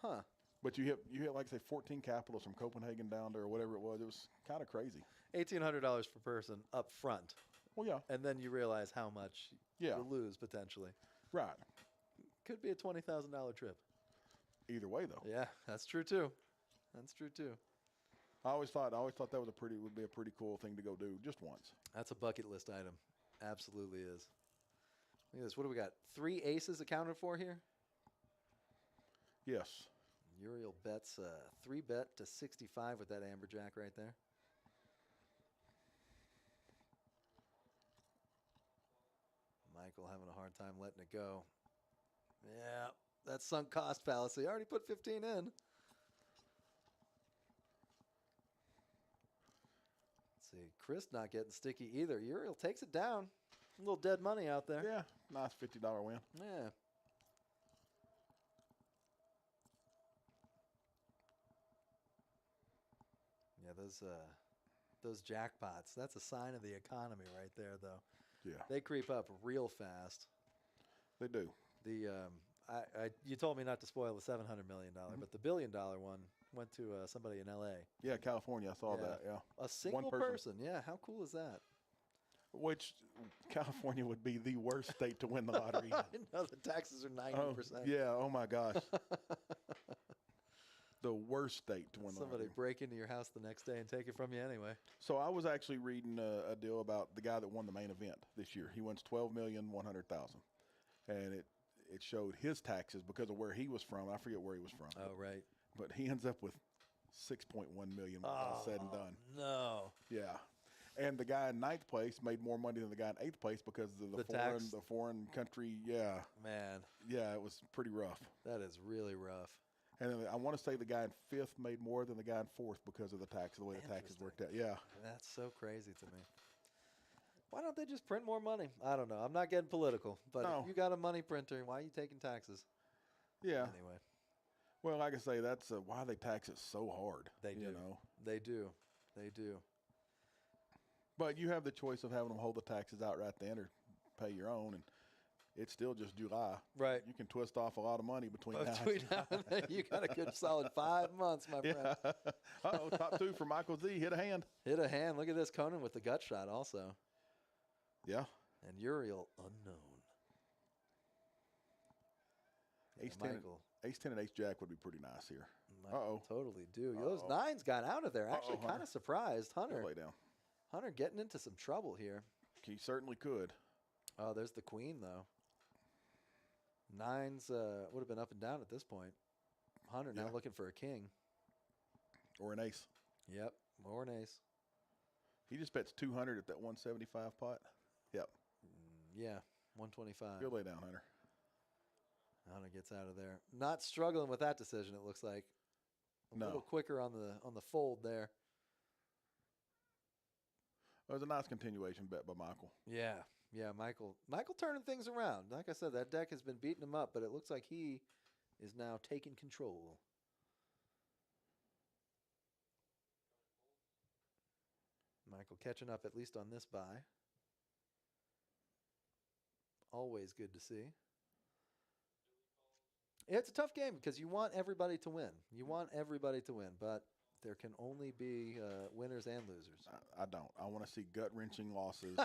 Huh. But you hit like say 14 capitals from Copenhagen down there or whatever it was. It was kind of crazy. $1,800 per person up front, Well, yeah, and then you realize how much Yeah. you'll lose potentially. right. Could be a $20,000 trip. Either way, though, Yeah, that's true too. I always thought that would be a pretty cool thing to go do just once. That's a bucket list item. Absolutely is. Look at this. What do we got? 3 aces accounted for here. Yes. Uriel bets 3-bet to 65 with that amberjack right there. Michael having a hard time letting it go. Yeah, that sunk cost fallacy. Already put 15 in. Let's see. Chris not getting sticky either. Uriel takes it down. A little dead money out there. Yeah, nice $50 win. Yeah. Yeah, those jackpots. That's a sign of the economy right there, though. Yeah, They creep up real fast. they do. You told me not to spoil the $700 million, but the $1 billion one went to somebody in L.A. Yeah, California. I saw Yeah. that. Yeah, A single person. person. Yeah, how cool is that? which California would be the worst state to win the lottery. in. I know the taxes are 90%. Oh, yeah. Oh my gosh. The worst state to win the Somebody lottery. break into your house the next day and take it from you anyway. So I was actually reading a deal about the guy that won the main event this year. He wins $12,100,000, and it showed his taxes because of where he was from. I forget where he was from, Oh, right. but he ends up with 6.1 million when all said and done. No. Yeah, and the guy in ninth place made more money than the guy in eighth place because of The tax. the foreign country. Yeah, Man, yeah, it was pretty rough. that is really rough. And then I want to say the guy in fifth made more than the guy in fourth because of the tax, the way the taxes worked out. Yeah. That's so crazy to me. Why don't they just print more money? I don't know. I'm not getting political, but No. if you got a money printer, why are you taking taxes? Yeah. Anyway, Well, like I say, that's why they tax it so hard. they do. You know. They do. They do. But you have the choice of having them hold the taxes out right then or pay your own, and it's still just July. Right. You can twist off a lot of money between now and Between now and then, you got a good solid 5 months, my friend. Yeah. Uh-oh, top 2 for Michael Z. Hit a hand. Hit a hand. Look at this. Conan with the gut shot also. Yeah. And Uriel unknown. Yeah, Ace 10, Michael. Ace 10 and Ace Jack would be pretty nice here. Might Uh-oh. Totally do. Those Uh-oh. 9s got out of there. Actually, Uh-oh, kind Hunter. of surprised. Hunter. Lay down. Hunter getting into some trouble here. He certainly could. Oh, there's the queen, though. 9s would have been up and down at this point. Hunter now Yeah. looking for a king. Or an ace. Yep, or an ace. He just bets 200 at that 175 pot. Yep. Yeah, 125. Go lay down, Hunter. Hunter gets out of there. Not struggling with that decision, it looks like. A No. little quicker on the fold there. It was a nice continuation bet by Michael. Yeah, Michael turning things around. Like I said, that deck has been beating him up, but it looks like he is now taking control. Michael catching up at least on this buy. Always good to see. It's a tough game because you want everybody to win. You want everybody to win, but there can only be winners and losers. I don't. I want to see gut-wrenching losses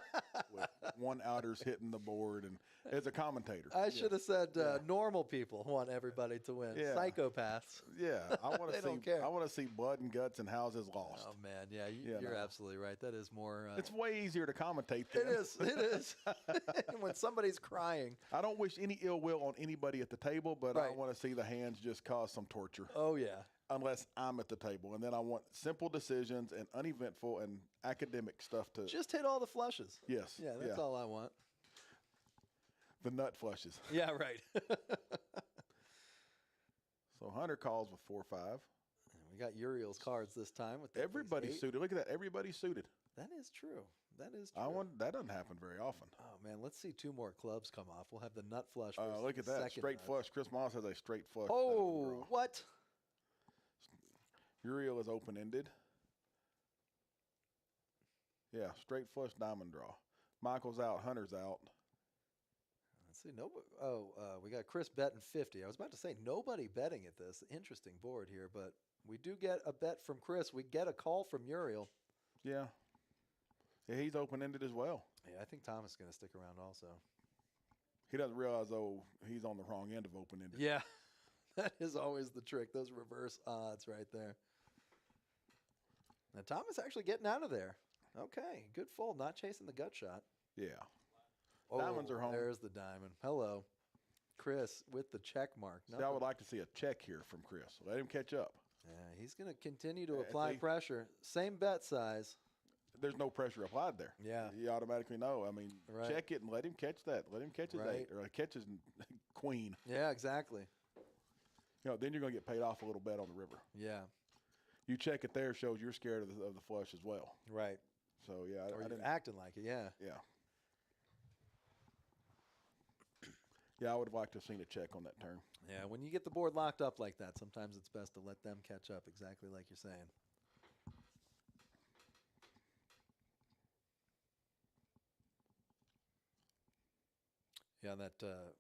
with one-outers hitting the board. And as a commentator. I should have said Yeah. normal people want everybody to win. Yeah. Psychopaths. Yeah, I want They to see. don't care. I want to see blood and guts and houses lost. Oh man, yeah, Yeah, you're no. absolutely right. That is more. It's way easier to commentate. It Than. is. It is. When somebody's crying. I don't wish any ill will on anybody at the table, but I Right. want to see the hands just cause some torture. Oh yeah. Unless I'm at the table, and then I want simple decisions and uneventful and academic stuff to. Just hit all the flushes. Yes. Yeah, that's all I want. The nut flushes. Yeah, right. So Hunter calls with 4-5. We got Uriel's cards this time with the ace Everybody's eight. suited. Look at that. Everybody's suited. That is true. That is true. That doesn't happen very often. Oh man, let's see 2 more clubs come off. We'll have the nut flush. versus Look at the that. second Straight nut. flush. Chris Moss has a straight flush. Oh, draw. what? Uriel is open-ended. Yeah, straight flush diamond draw. Michael's out. Hunter's out. Let's see. We got Chris betting 50. I was about to say nobody betting at this. Interesting board here, but we do get a bet from Chris. We get a call from Uriel. Yeah. Yeah, he's open-ended as well. Yeah, I think Thomas is going to stick around also. He doesn't realize, though, he's on the wrong end of open-ended. Yeah, that is always the trick. Those reverse odds right there. Now Thomas actually getting out of there. Okay, good fold. Not chasing the gut shot. Yeah. Oh, Diamonds are home. There's the diamond. Hello, Chris with the check mark. See, I would like to see a check here from Chris. Let him catch up. Yeah, he's going to continue to Yeah, apply see? pressure. Same bet size. There's no pressure applied there. Yeah. You automatically know. I mean, Right. check it and let him catch that. Let him catch his Right. 8 or catch his queen. Yeah, exactly. You know, then you're going to get paid off a little bet on the river. Yeah, You check it there, shows you're scared of the flush as well. right. So, yeah. Or I you're didn't, acting like it, yeah. yeah. Yeah, I would have liked to have seen a check on that turn. Yeah, when you get the board locked up like that, sometimes it's best to let them catch up, exactly like you're saying. Yeah,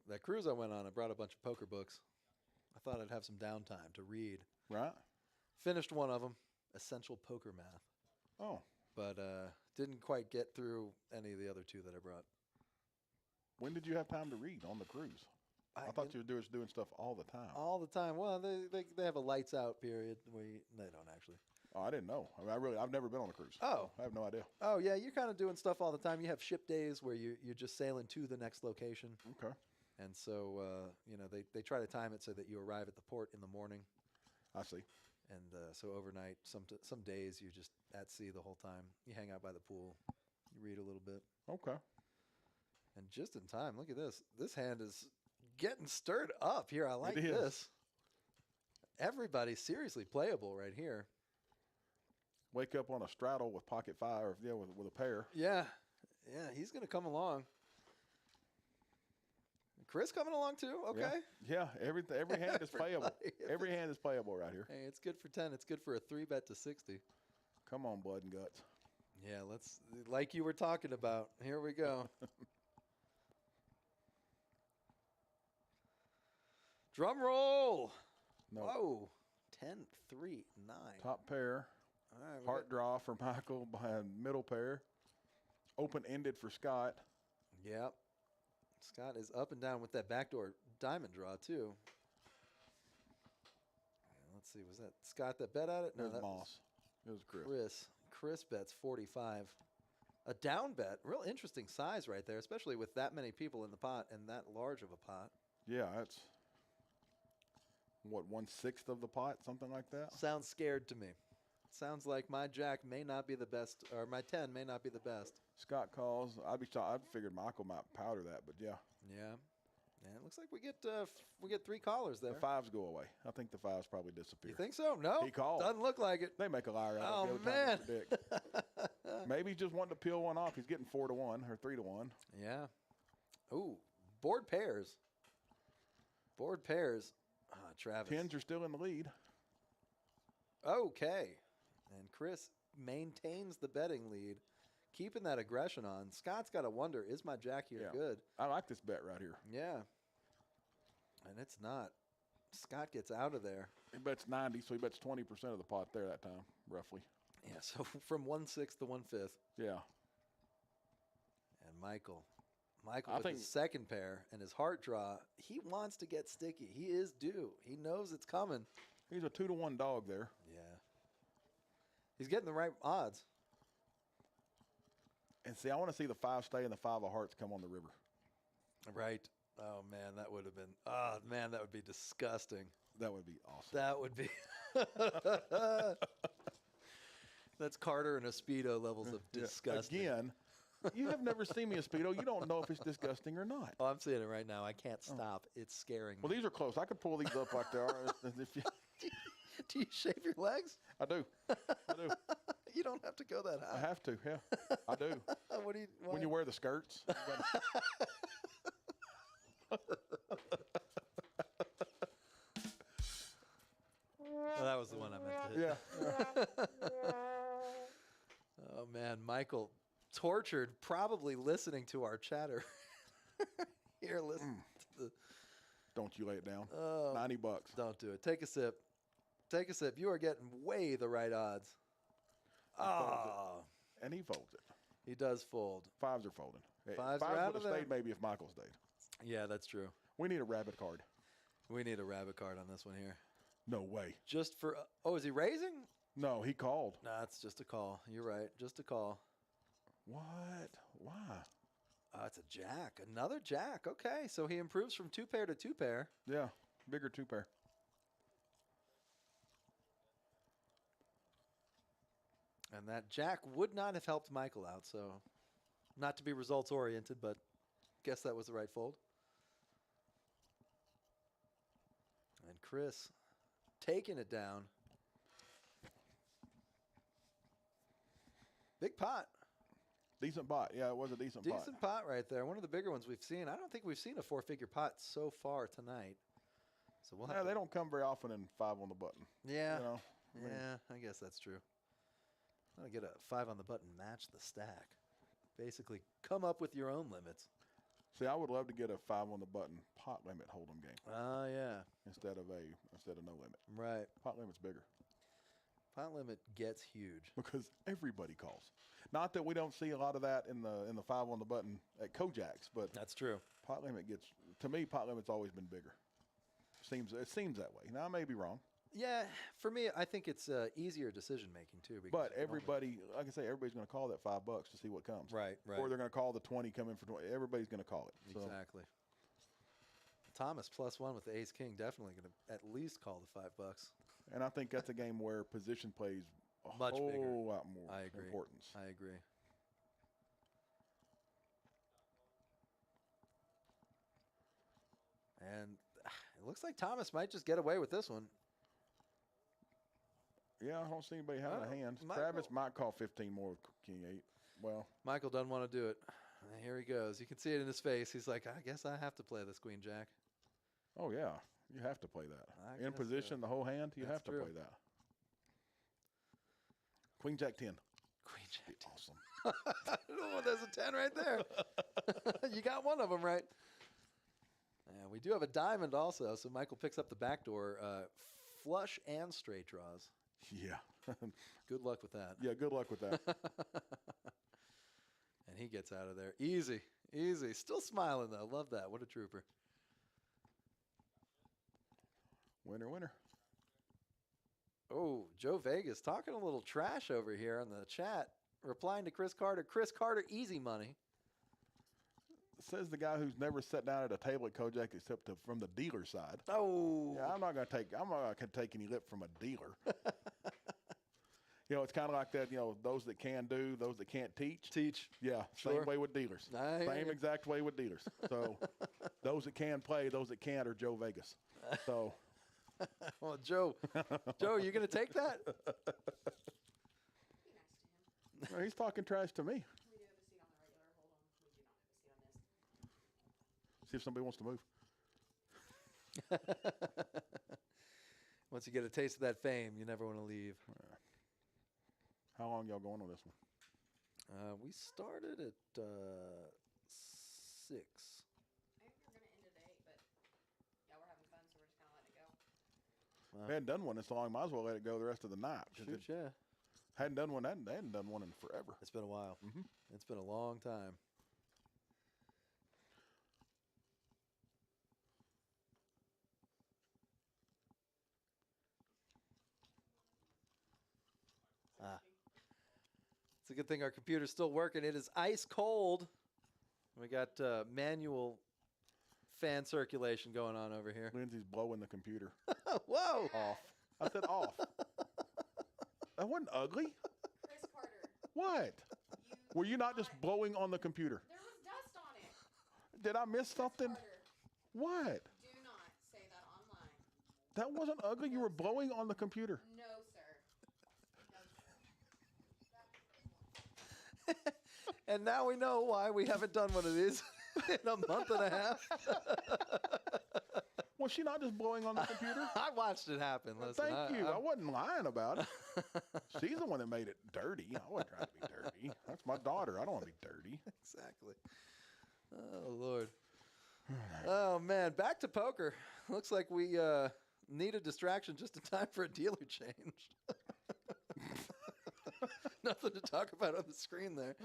that cruise I went on, I brought a bunch of poker books. I thought I'd have some downtime to read. Right? Finished one of them, Essential Poker Math, Oh. but didn't quite get through any of the other 2 that I brought. When did you have time to read on the cruise? I thought you were doing stuff all the time. All the time. Well, they have a lights out period. They don't actually. Oh, I didn't know. I mean, I've never been on a cruise. Oh. I have no idea. Oh yeah, you're kind of doing stuff all the time. You have ship days where you're just sailing to the next location, Okay. and so they try to time it so that you arrive at the port in the morning, I see. and so overnight. Some days you're just at sea the whole time. You hang out by the pool, you read a little bit, Okay. and just in time. Look at this. This hand is getting stirred up here. I like is. this. Everybody's seriously playable right here. Wake up on a straddle with pocket 5, or with a pair. Yeah, Yeah, he's going to come along. Chris coming along too? Okay. Yeah, every hand is playable. Every hand is playable right here. Hey, it's good for 10. It's good for a 3-bet to 60. Come on, blood and guts. Yeah, let's, like you were talking about. Here we go. Drum roll. No. Whoa. 10, 3, 9. Top pair. All right, we Heart draw for Michael behind middle pair. Open-ended for Scott. Yep. Scott is up and down with that backdoor diamond draw, too. Let's see. Was that Scott that bet at it? No, that Moss. It was Chris. Chris bets 45. A down bet. Real interesting size right there, especially with that many people in the pot and that large of a pot. Yeah, that's, what, 1/6 of the pot? Something like that? Sounds scared to me. Sounds like my jack may not be the best, or my 10 may not be the best. Scott calls. I'd figured Michael might powder that, but yeah. Yeah. Yeah, it looks like we get 3 callers there. The fives go away. I think the fives probably disappear. You think so? No. He called. Doesn't look like it. They make a liar out Oh, of it every time man. they predict. Maybe he's just wanting to peel one off. He's getting 4-1 or 3-1. Yeah. Ooh, board pairs. Board pairs. Travis. Tens are still in the lead. Okay. And Chris maintains the betting lead, keeping that aggression on. Scott's got to wonder, is my jack here good? I like this bet right here. Yeah. And it's not. Scott gets out of there. He bets 90, so he bets 20% of the pot there that time, roughly. Yeah, so from 1/6 to 1/5. Yeah. And Michael I with think- his second pair and his heart draw, he wants to get sticky. He is due. He knows it's coming. He's a 2-1 dog there. Yeah. He's getting the right odds. And see, I want to see the 5 stay and the 5 of hearts come on the river. Right. Oh, man, that would have been, oh, man, that would be disgusting. That would be awesome. That would be. That's Carter and a Speedo levels of Yeah. disgusting. Again, you have never seen me a Speedo. You don't know if it's disgusting or not. Oh, I'm seeing it right now. I can't stop. It's scaring Well, me. these are close. I could pull these up like they are. If you, Do you shave your legs? I do. I do. You don't have to go that I high. have to, yeah. I do. What do you? When you wear the skirts. you gotta- Oh, that was the one I meant to hit. yeah. Oh man, Michael, tortured, probably listening to our chatter. Here, listen to the. Don't you lay it down. Oh, $90. don't do it. Take a sip. Take a sip. You are getting way the right odds. folds Oh, And he folds it. he does fold. 5s are folding. Hey, Fives are 5s out would of have stayed there. maybe if Michael stayed. Yeah, that's true. We need a rabbit card. We need a rabbit card on this one here. No way. Just for. Oh, is he raising? No, he called. Nah, it's just a call. You're right. Just a call. What? Why? It's a jack. Another jack. Okay, so he improves from 2-pair to 2-pair. Yeah, bigger 2-pair. And that jack would not have helped Michael out, so not to be results oriented, but guess that was the right fold. And Chris taking it down. Big pot. Decent pot. Yeah, it was a decent pot. Decent pot right there. One of the bigger ones we've seen. I don't think we've seen a 4-figure pot so far tonight. So we'll have Yeah, to, they don't come very often in 5 on the button. Yeah. You know, I mean, Yeah, I guess that's true. I'll get a 5 on the button, match the stack. Basically, come up with your own limits. see, I would love to get a 5 on the button pot limit hold'em game Oh, yeah. instead of no limit. Right. Pot limit's bigger Pot limit gets huge. because everybody calls. Not that we don't see a lot of that in the 5 on the button at Kojak's, but That's true. pot limit gets, to me, pot limit's always been bigger. It seems that way. Now I may be wrong, Yeah, for me, I think it's easier decision making too. Because but you can only- everybody, like I say, everybody's going to call that $5 to see what comes. Right, right. Or they're going to call the 20 come in for 20. Everybody's going to call it. So Exactly. Thomas +1 with the Ace King definitely going to at least call the $5. And I think that's a game where position plays a Much whole bigger. lot more I agree. importance. I agree. And it looks like Thomas might just get away with this one. Yeah, I don't see anybody having Oh, a hand. Michael. Travis might call 15 more with King 8. Well, Michael doesn't want to do it. And here he goes. You can see it in his face. He's like, I guess I have to play this queen jack. oh yeah, you have to play that. I In guess position, the whole hand, you that's have to true. play that. Queen Jack 10. Queen jack. Awesome. Oh, there's a 10 right there. You got one of them right. And we do have a diamond also, so Michael picks up the back door. Flush and straight draws. Yeah. Good luck with that. Yeah, good luck with that. And he gets out of there. Easy, easy. Still smiling, though. Love that. What a trooper. Winner, winner. Oh, Joe Vegas talking a little trash over here in the chat, replying to Chris Carter. Chris Carter, easy money. Says the guy who's never sat down at a table at Kojak except from the dealer side. Oh, Yeah, I'm not gonna take any lip from a dealer. It's kind of like that. Those that can do, those that can't teach. teach. Yeah, Sure. same way with dealers. I hear Same you. exact way with dealers. So those that can play, those that can't are Joe Vegas. So Well, Joe, Joe, you going to take that? well, he's talking trash to me. We do have a seat on the regular. Hold on. We do not have a seat on this. See if somebody wants to move. Once you get a taste of that fame, you never want to leave. How long y'all going on this one? We started at 6. I think we were going to end at 8, but yeah, we're having fun, so we're just kind of letting it go. I hadn't done one this long. Might as well let it go the rest of the night. 'Cause Shoot, it yeah. hadn't done one. They hadn't done one in forever. It's been a while. Mhm. It's been a long time. It's a good thing our computer's still working. It is ice cold. We got manual fan circulation going on over here. Lindsay's blowing the computer Whoa! off. I said off. That wasn't ugly. Chris Carter, What? you Were you not just blowing on the computer? there was dust on it. Did I miss something? Carter, What? do not say that online. That wasn't ugly. You were blowing on the computer. No, sir. No, sir. And now we know why we haven't done one of these in a month and a half. Was she not just blowing on the computer? I watched it happen. Listen, Thank you. I wasn't lying about it. She's the one that made it dirty. I wasn't trying to be dirty. That's my daughter. I don't want to be dirty. Exactly. Oh, Lord. Oh, man. Back to poker. Looks like we need a distraction just in time for a dealer change. Nothing to talk about on the screen there.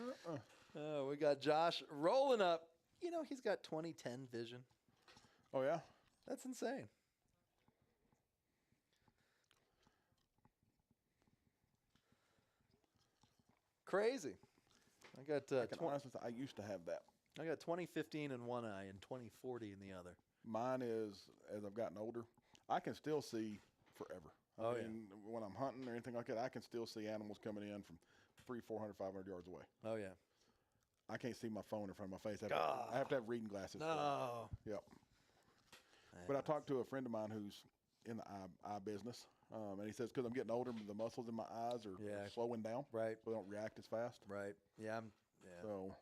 Oh, we got Josh rolling up. He's got 2010 vision. Oh, yeah? That's insane. Crazy. I got I can honestly say I used to have that. I got 2015 in one eye and 2040 in the other. Mine is, as I've gotten older, I can still see forever. Oh, I yeah. mean, when I'm hunting or anything like that, I can still see animals coming in from 300, 400, 500 yards away. Oh, yeah. I can't see my phone in front of my face. Ah. I have to have reading glasses. for it. No. Yep. But I talked to a friend of mine who's in the eye business, and he says because I'm getting older, the muscles in my eyes are Yeah. slowing down. Right. So they don't react as fast. Right. Yeah. So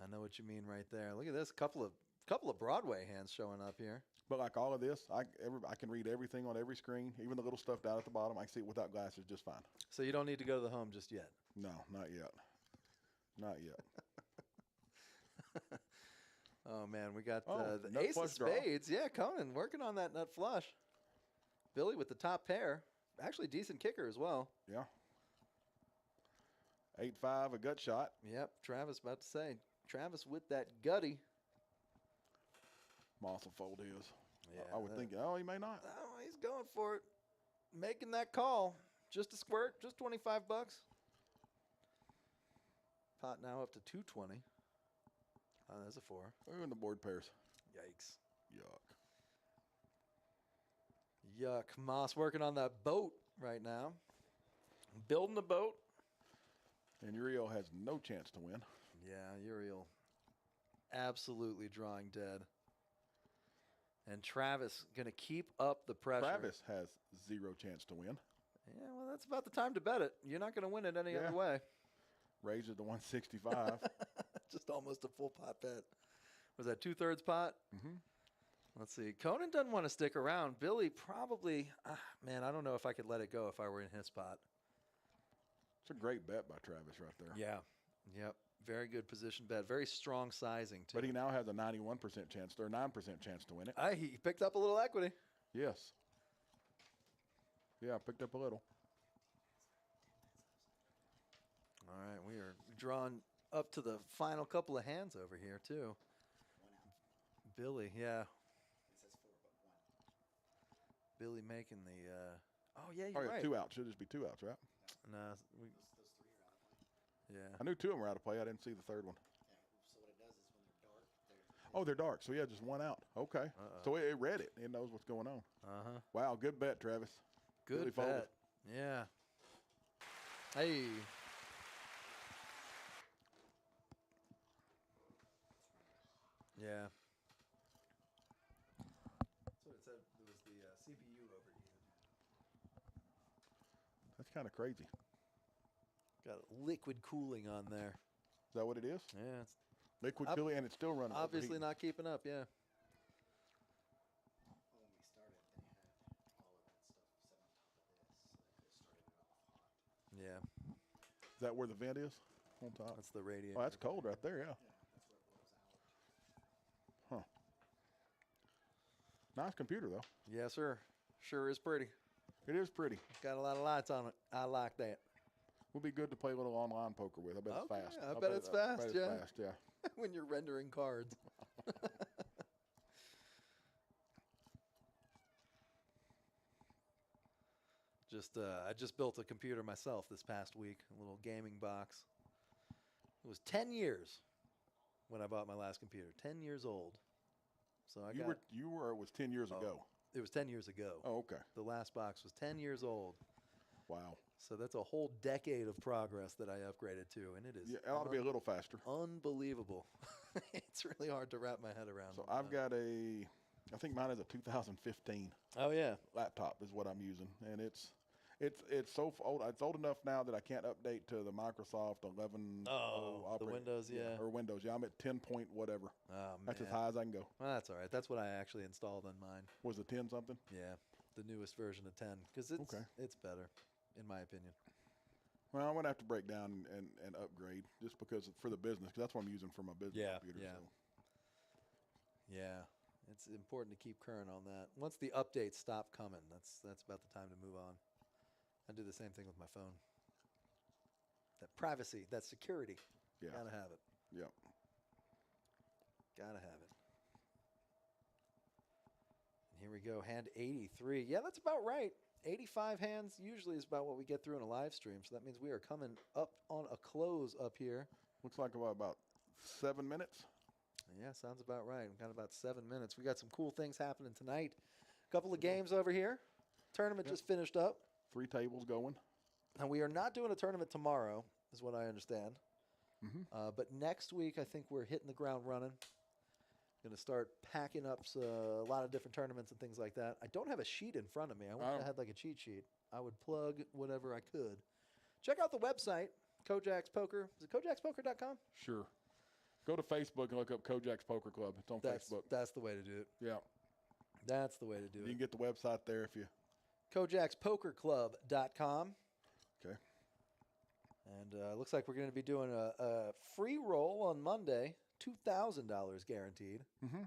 I know what you mean right there. Look at this. Couple of Broadway hands showing up here. But like all of this, I can read everything on every screen, even the little stuff down at the bottom. I can see it without glasses just fine. So you don't need to go to the home just yet. No, not yet. Not yet. Oh, man. We got Oh, the nut ace of flush draw. spades. Yeah, coming. Working on that nut flush. Billy with the top pair. Actually, decent kicker as well. Yeah. 8-5, a gut shot. Yep. Travis about to say. Travis with that gutty. Moss will fold his. Yeah, I would think, he may not. Oh, he's going for it. Making that call. Just a squirt. Just $25. Pot now up to 220. Oh, there's a 4. Ooh, and the board pairs. Yikes. Yuck. Yuck. Moss working on that boat right now. Building the boat. And Uriel has no chance to win. Yeah, Uriel absolutely drawing dead. And Travis going to keep up the pressure. Travis has 0 chance to win. Yeah, well, that's about the time to bet it. You're not going to win it any Yeah. other way. raises to 165. Just almost a full pot bet. Was that 2/3 pot? Mm-hmm. Let's see. Conan doesn't want to stick around. Billy probably, man, I don't know if I could let it go if I were in his spot. It's a great bet by Travis right there. Yeah. Yep. Very good position bet. Very strong sizing, too. But he now has a 91% chance or 9% chance to win it. He picked up a little equity. Yes. Yeah, picked up a little. All right. We are drawn up to the final couple of hands over here, too. Billy, yeah. Billy making the, yeah, you're right. 2 outs. Should just be 2 outs, right? Nah, yeah. I knew 2 of them were out of play. I didn't see the third one. So what it does is when they're dark, Oh, they're dark. So, yeah, just 1 out. Okay. So it read it. It knows what's going on. Uh-huh. Wow, good bet, Travis. Good Billy bet. folded. Yeah. Hey. Yeah. That's what it said. It was the CPU overheated. That's kind of crazy. Got liquid cooling on there. Is that what it is? Yeah. It's Liquid cooling, and it's still running. obviously overheating. not keeping up, yeah. when we started, then you had all of that stuff set on top of this, so it started it off hot. Yeah. Is that where the vent is? On top. That's the radiator. Oh, that's cold right there, yeah. Yeah, that's where it blows out. Nice computer, though. Yes, sir. Sure is pretty. It is pretty. Got a lot of lights on it. I like that. Would be good to play a little online poker with. I bet Okay, it's fast. I bet it's fast, bet yeah. It's fast, yeah. When you're rendering cards. I just built a computer myself this past week, a little gaming box. It was 10 years when I bought my last computer. 10 years old. So I got It was 10 years ago. it was 10 years ago. Oh, okay. The last box was 10 years old. Wow. So that's a whole decade of progress that I upgraded to, and it is Yeah, it ought to be a little faster. unbelievable. It's really hard to wrap my head around. So I've got I think mine is a 2015 Oh yeah. laptop is what I'm using, and it's so old. It's old enough now that I can't update to the Microsoft 11. Oh, the operating- Windows, yeah. or Windows. Yeah, I'm at 10 point whatever. Oh That's as man. high as I can go. Well, that's all right. That's what I actually installed on mine. Was it 10 something? Yeah, the newest version of 10 because it's better, in my opinion. Well, I'm gonna have to break down and upgrade just because for the business, because that's what I'm using for my business computer. Yeah. So. Yeah, it's important to keep current on that. Once the updates stop coming, that's about the time to move on. I do the same thing with my phone. That privacy, that security, Yeah. gotta have it. Yep. Gotta have it. And here we go, hand 83. Yeah, that's about right. 85 hands usually is about what we get through in a live stream. So that means we are coming up on a close up here. Looks like about 7 minutes. Yeah, sounds about right. We've got about 7 minutes. We got some cool things happening tonight. A couple of games over here. Tournament just finished up. 3 tables going. And we are not doing a tournament tomorrow, is what I understand. Mm-hmm. But next week, I think we're hitting the ground running. Going to start packing up a lot of different tournaments and things like that. I don't have a sheet in front of me. I wish I had like a cheat sheet. I would plug whatever I could. Check out the website, Kojak's Poker. Is it kojakspoker.com? Sure. Go to Facebook and look up Kojak's Poker Club. It's on Facebook. That's the way to do it. Yeah. That's the way to do You it. can get the website there if you. kojakspokerclub.com. Okay. And looks like we're going to be doing a free roll on Monday, $2,000 guaranteed. Mm-hmm.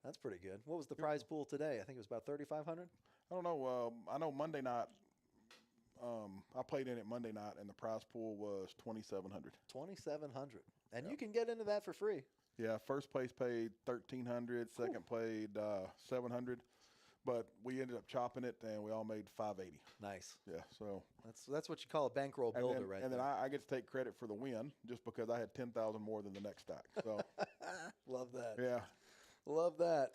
That's pretty good. What was the prize pool today? I think it was about $3,500. I don't know. I know Monday night. I played in it Monday night, and the prize pool was $2,700. $2,700, and Yeah. you can get into that for free. Yeah, first place paid $1,300. Second paid $700, but we ended up chopping it, and we all made $580. Nice. Yeah, so That's what you call a bankroll builder, right and there. then I get to take credit for the win just because I had 10,000 more than the next stack. So Love that. yeah, Love that.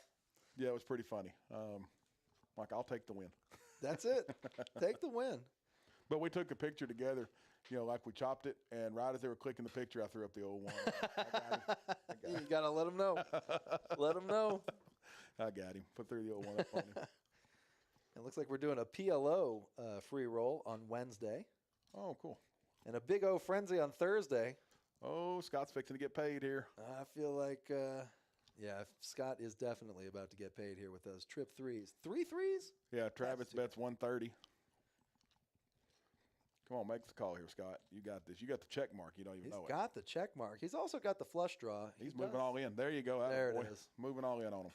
yeah, it was pretty funny. Like I'll take the win. That's it. Take the win. But we took a picture together, like we chopped it, and right as they were clicking the picture, I threw up the old one. You got to let them know. Let them know. I got him. Put through the old one up on him. It looks like we're doing a PLO free roll on Wednesday. Oh, cool. And a big O frenzy on Thursday. Oh, Scott's fixing to get paid here. I feel like, yeah, Scott is definitely about to get paid here with those trip threes. 3 threes? Yeah, Travis That's bets 130. Come on, make the call here, Scott. You got this. You got the check mark. You don't even He's know it. got the check mark. He's also got the flush draw. He's He moving does. all in. There you go. There it boy. is. Moving all in on him.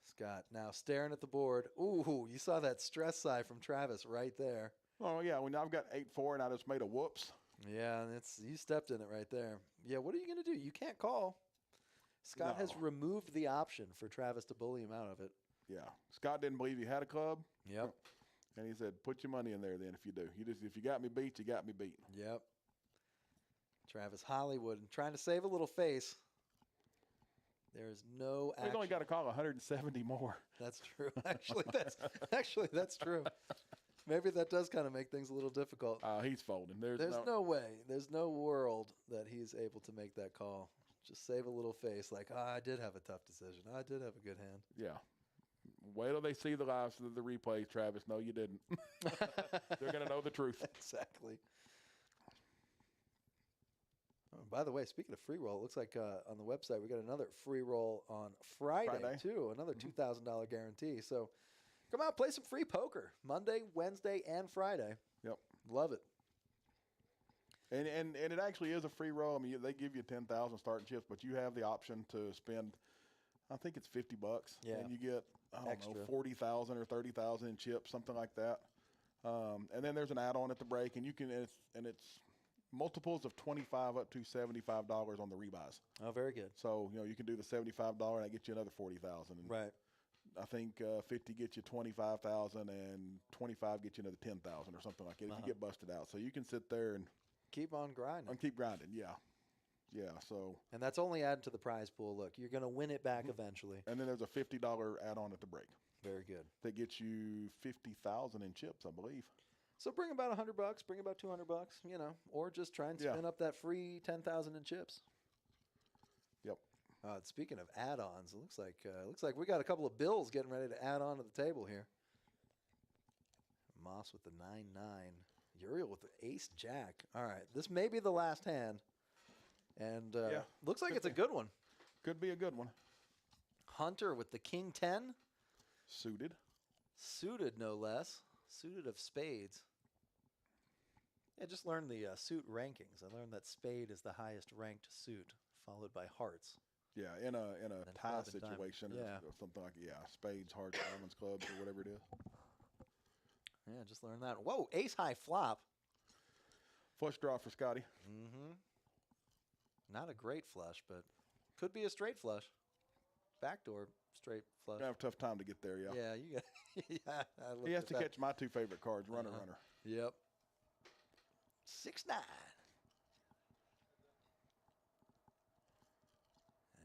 Scott now staring at the board. Ooh, you saw that stress sigh from Travis right there. Oh, yeah. When I've got 8-4 and I just made a whoops. Yeah, and you stepped in it right there. Yeah, what are you going to do? You can't call. Scott has No. removed the option for Travis to bully him out of it. Yeah. Scott didn't believe he had a club. Yep. And he said, put your money in there then if you do. If you got me beat, you got me beat. Yep. Travis Hollywood trying to save a little face. There is no He's action. only got to call 170 more. That's true. That's true. Maybe that does kind of make things a little difficult. He's folding. There's No way. There's no world that he's able to make that call. Just save a little face like, I did have a tough decision. I did have a good hand. Yeah. Wait till they see the live the replays, Travis. No, you didn't. They're going to know the truth. Exactly. Oh, by the way, speaking of free roll, it looks like on the website we got another free roll on Friday. Too. Another $2,000 guarantee. So come out, play some free poker Monday, Wednesday, and Friday. Yep. Love it. And it actually is a free roll. I mean, they give you 10,000 starting chips, but you have the option to spend, I think it's $50. Yeah. And you get, I don't Extra. know, 40,000 or 30,000 in chips, something like that. And then there's an add-on at the break, and it's multiples of $25 up to $75 on the rebuys. Oh, very good. So, you can do the $75 and that gets you another 40,000. Right. I think 50 gets you 25,000 and 25 gets you another 10,000 or something like that if you get busted out. So you can sit there and Keep on grinding. keep grinding. Yeah. Yeah. So, And that's only added to the prize pool. Look, you're going to win it back eventually. and then there's a $50 add-on at the break Very good. that gets you 50,000 in chips, I believe. So bring about $100, bring about $200, or just try and Yeah. spin up that free 10,000 in chips. Yep. Speaking of add-ons, it looks like we got a couple of bills getting ready to add on to the table here. Moss with the 9-9, Uriel with the ace-jack. All right, this may be the last hand, and looks like it's a good one. Could be a good one. Hunter with the king-10, Suited. suited no less, suited of spades. Yeah, just learned the suit rankings. I learned that spade is the highest ranked suit, followed by hearts. Yeah, in a Then tie club and diamond. situation Yeah. or something like spades, hearts, diamonds, clubs, or whatever it is. Yeah, just learned that. Whoa, ace-high flop. Flush draw for Scotty. Mm-hmm. Not a great flush, but could be a straight flush. Backdoor straight flush. Gonna have a tough time to get there. Yeah. Yeah, you got. Yeah, I looked He has at to that. catch my two favorite cards, runner, Uh-huh. runner. Yep. 6-9.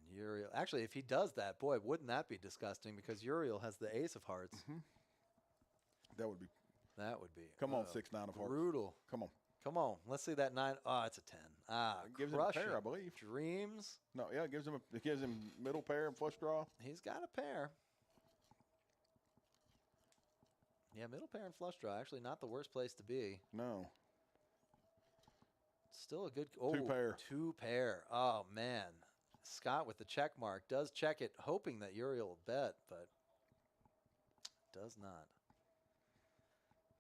And Uriel. Actually, if he does that, boy, wouldn't that be disgusting? Because Uriel has the ace of hearts. That would be. That would be. Come on, 6-9 of hearts. Brutal. Come on. Come on. Let's see that 9. Oh, it's a 10. It gives him a pair, crushing. I believe. Dreams. No, yeah, it gives him middle pair and flush draw. He's got a pair. Yeah, middle pair and flush draw. Actually, not the worst place to be. No. Still a good. pair. 2 pair. Oh, man. Scott with the check mark does check it, hoping that Uriel will bet, but does not.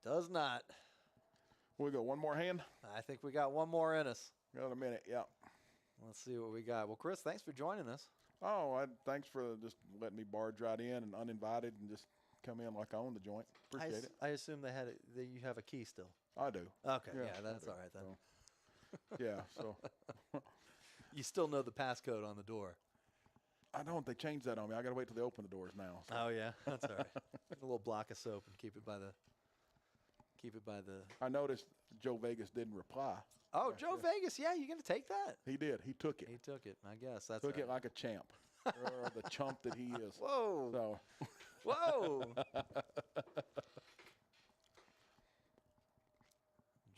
Does not. We go one more hand. I think we got one more in us. Got a minute. Yeah. Let's see what we got. Well, Chris, thanks for joining us. Oh, thanks for just letting me barge right in and uninvited and just come in like I own the joint. Appreciate it. I assume that you have a key still. I do. Okay, Yeah, yeah, that's I do. all right then. So, yeah. So You still know the passcode on the door. I don't. They changed that on me. I got to wait till they open the doors now. So. Oh yeah, that's all right. A little block of soap and keep it by the. I noticed Joe Vegas didn't reply. Oh, Joe Vegas, yeah, you gonna take that? He did. He took it. He took it. I guess that's Took right. it like a champ, or the chump that he is. Whoa, So whoa.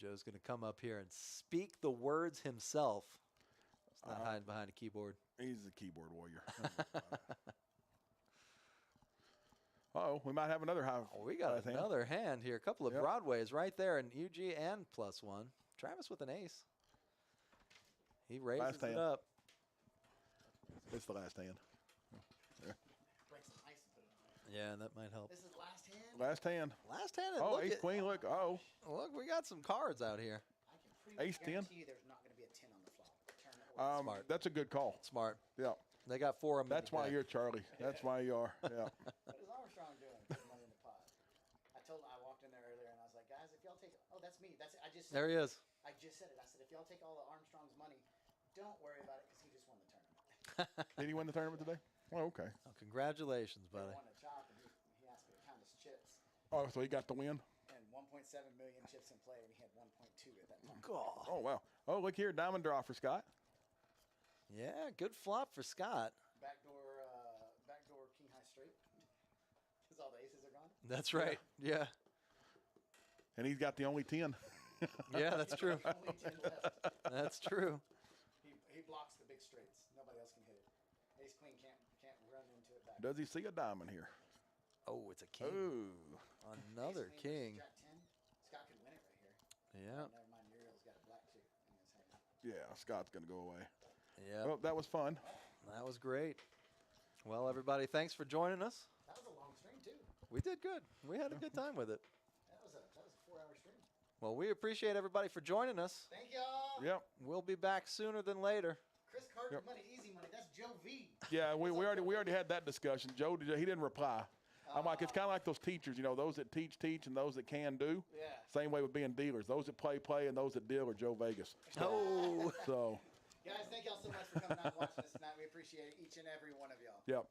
Joe's gonna come up here and speak the words himself. He's not hiding behind a keyboard. he's the keyboard warrior. Uh-oh, we might have another high. Oh, we got hand. another hand here. A couple of Yep. Broadways right there, and UG and +1. Travis with an ace. He raises Last it hand. up. It's the last hand. Break some ice and put it on. Yeah, that might help. This is last hand. Last hand. Last hand. And Oh, look ace at- queen. Look. Oh, Look, we got some cards out here. I can pretty much Ace 10. guarantee you there's not going to be a 10 on the flop. Turn or Smart. that's a good call. Smart. Yeah. They got 4 of them. That's why you're Charlie. That's why you are. Yeah. What is Armstrong doing? Putting money in the pot. I walked in there earlier and I was like, guys, if y'all take, oh, that's me. That's it. I just said There he is. I just said it. I said, if y'all take all of Armstrong's money, don't worry about it because he just won the tournament. Did he win the tournament today? Oh, okay. Oh, congratulations, He buddy. won a chop and he asked me to count his chips. Oh, so he got the win. And 1.7 million chips in play, and he had 1.2 at that time. God. Oh wow. Oh, look here, diamond draw for Scott. Yeah, good flop for Scott. Backdoor king high straight. Because all the aces are gone. That's right. Yeah. And he's got the only 10. Yeah, that's true. Only 10 left. That's true. He blocks the big straights. Nobody else can hit it. Ace queen can't run into it back. Does he see a diamond here? Oh, it's a king. Oh. Another Ace queen king. versus Jack 10. Scott could win it right here. Yeah. Oh, never mind. Uriel's got a black too in his hand. Yeah, Scott's gonna go away. Yeah. Well, that was fun. That was great. Well, everybody, thanks for joining us. That was a long stream too. We did good. We had a good time with it. That was a 4-hour stream. Well, we appreciate everybody for joining us. Thank y'all. Yep. We'll be back sooner than later. Chris Carter Yep. money, easy money. That's Joe V. Yeah, we already had that discussion. Joe, he didn't reply. I'm like, it's kind of like those teachers, those that teach, and those that can do. Yeah. Same way with being dealers. Those that play, and those that deal are Joe Vegas. Oh. So, Guys, thank y'all so much for coming out and watching us tonight. We appreciate each and every one of y'all. yep.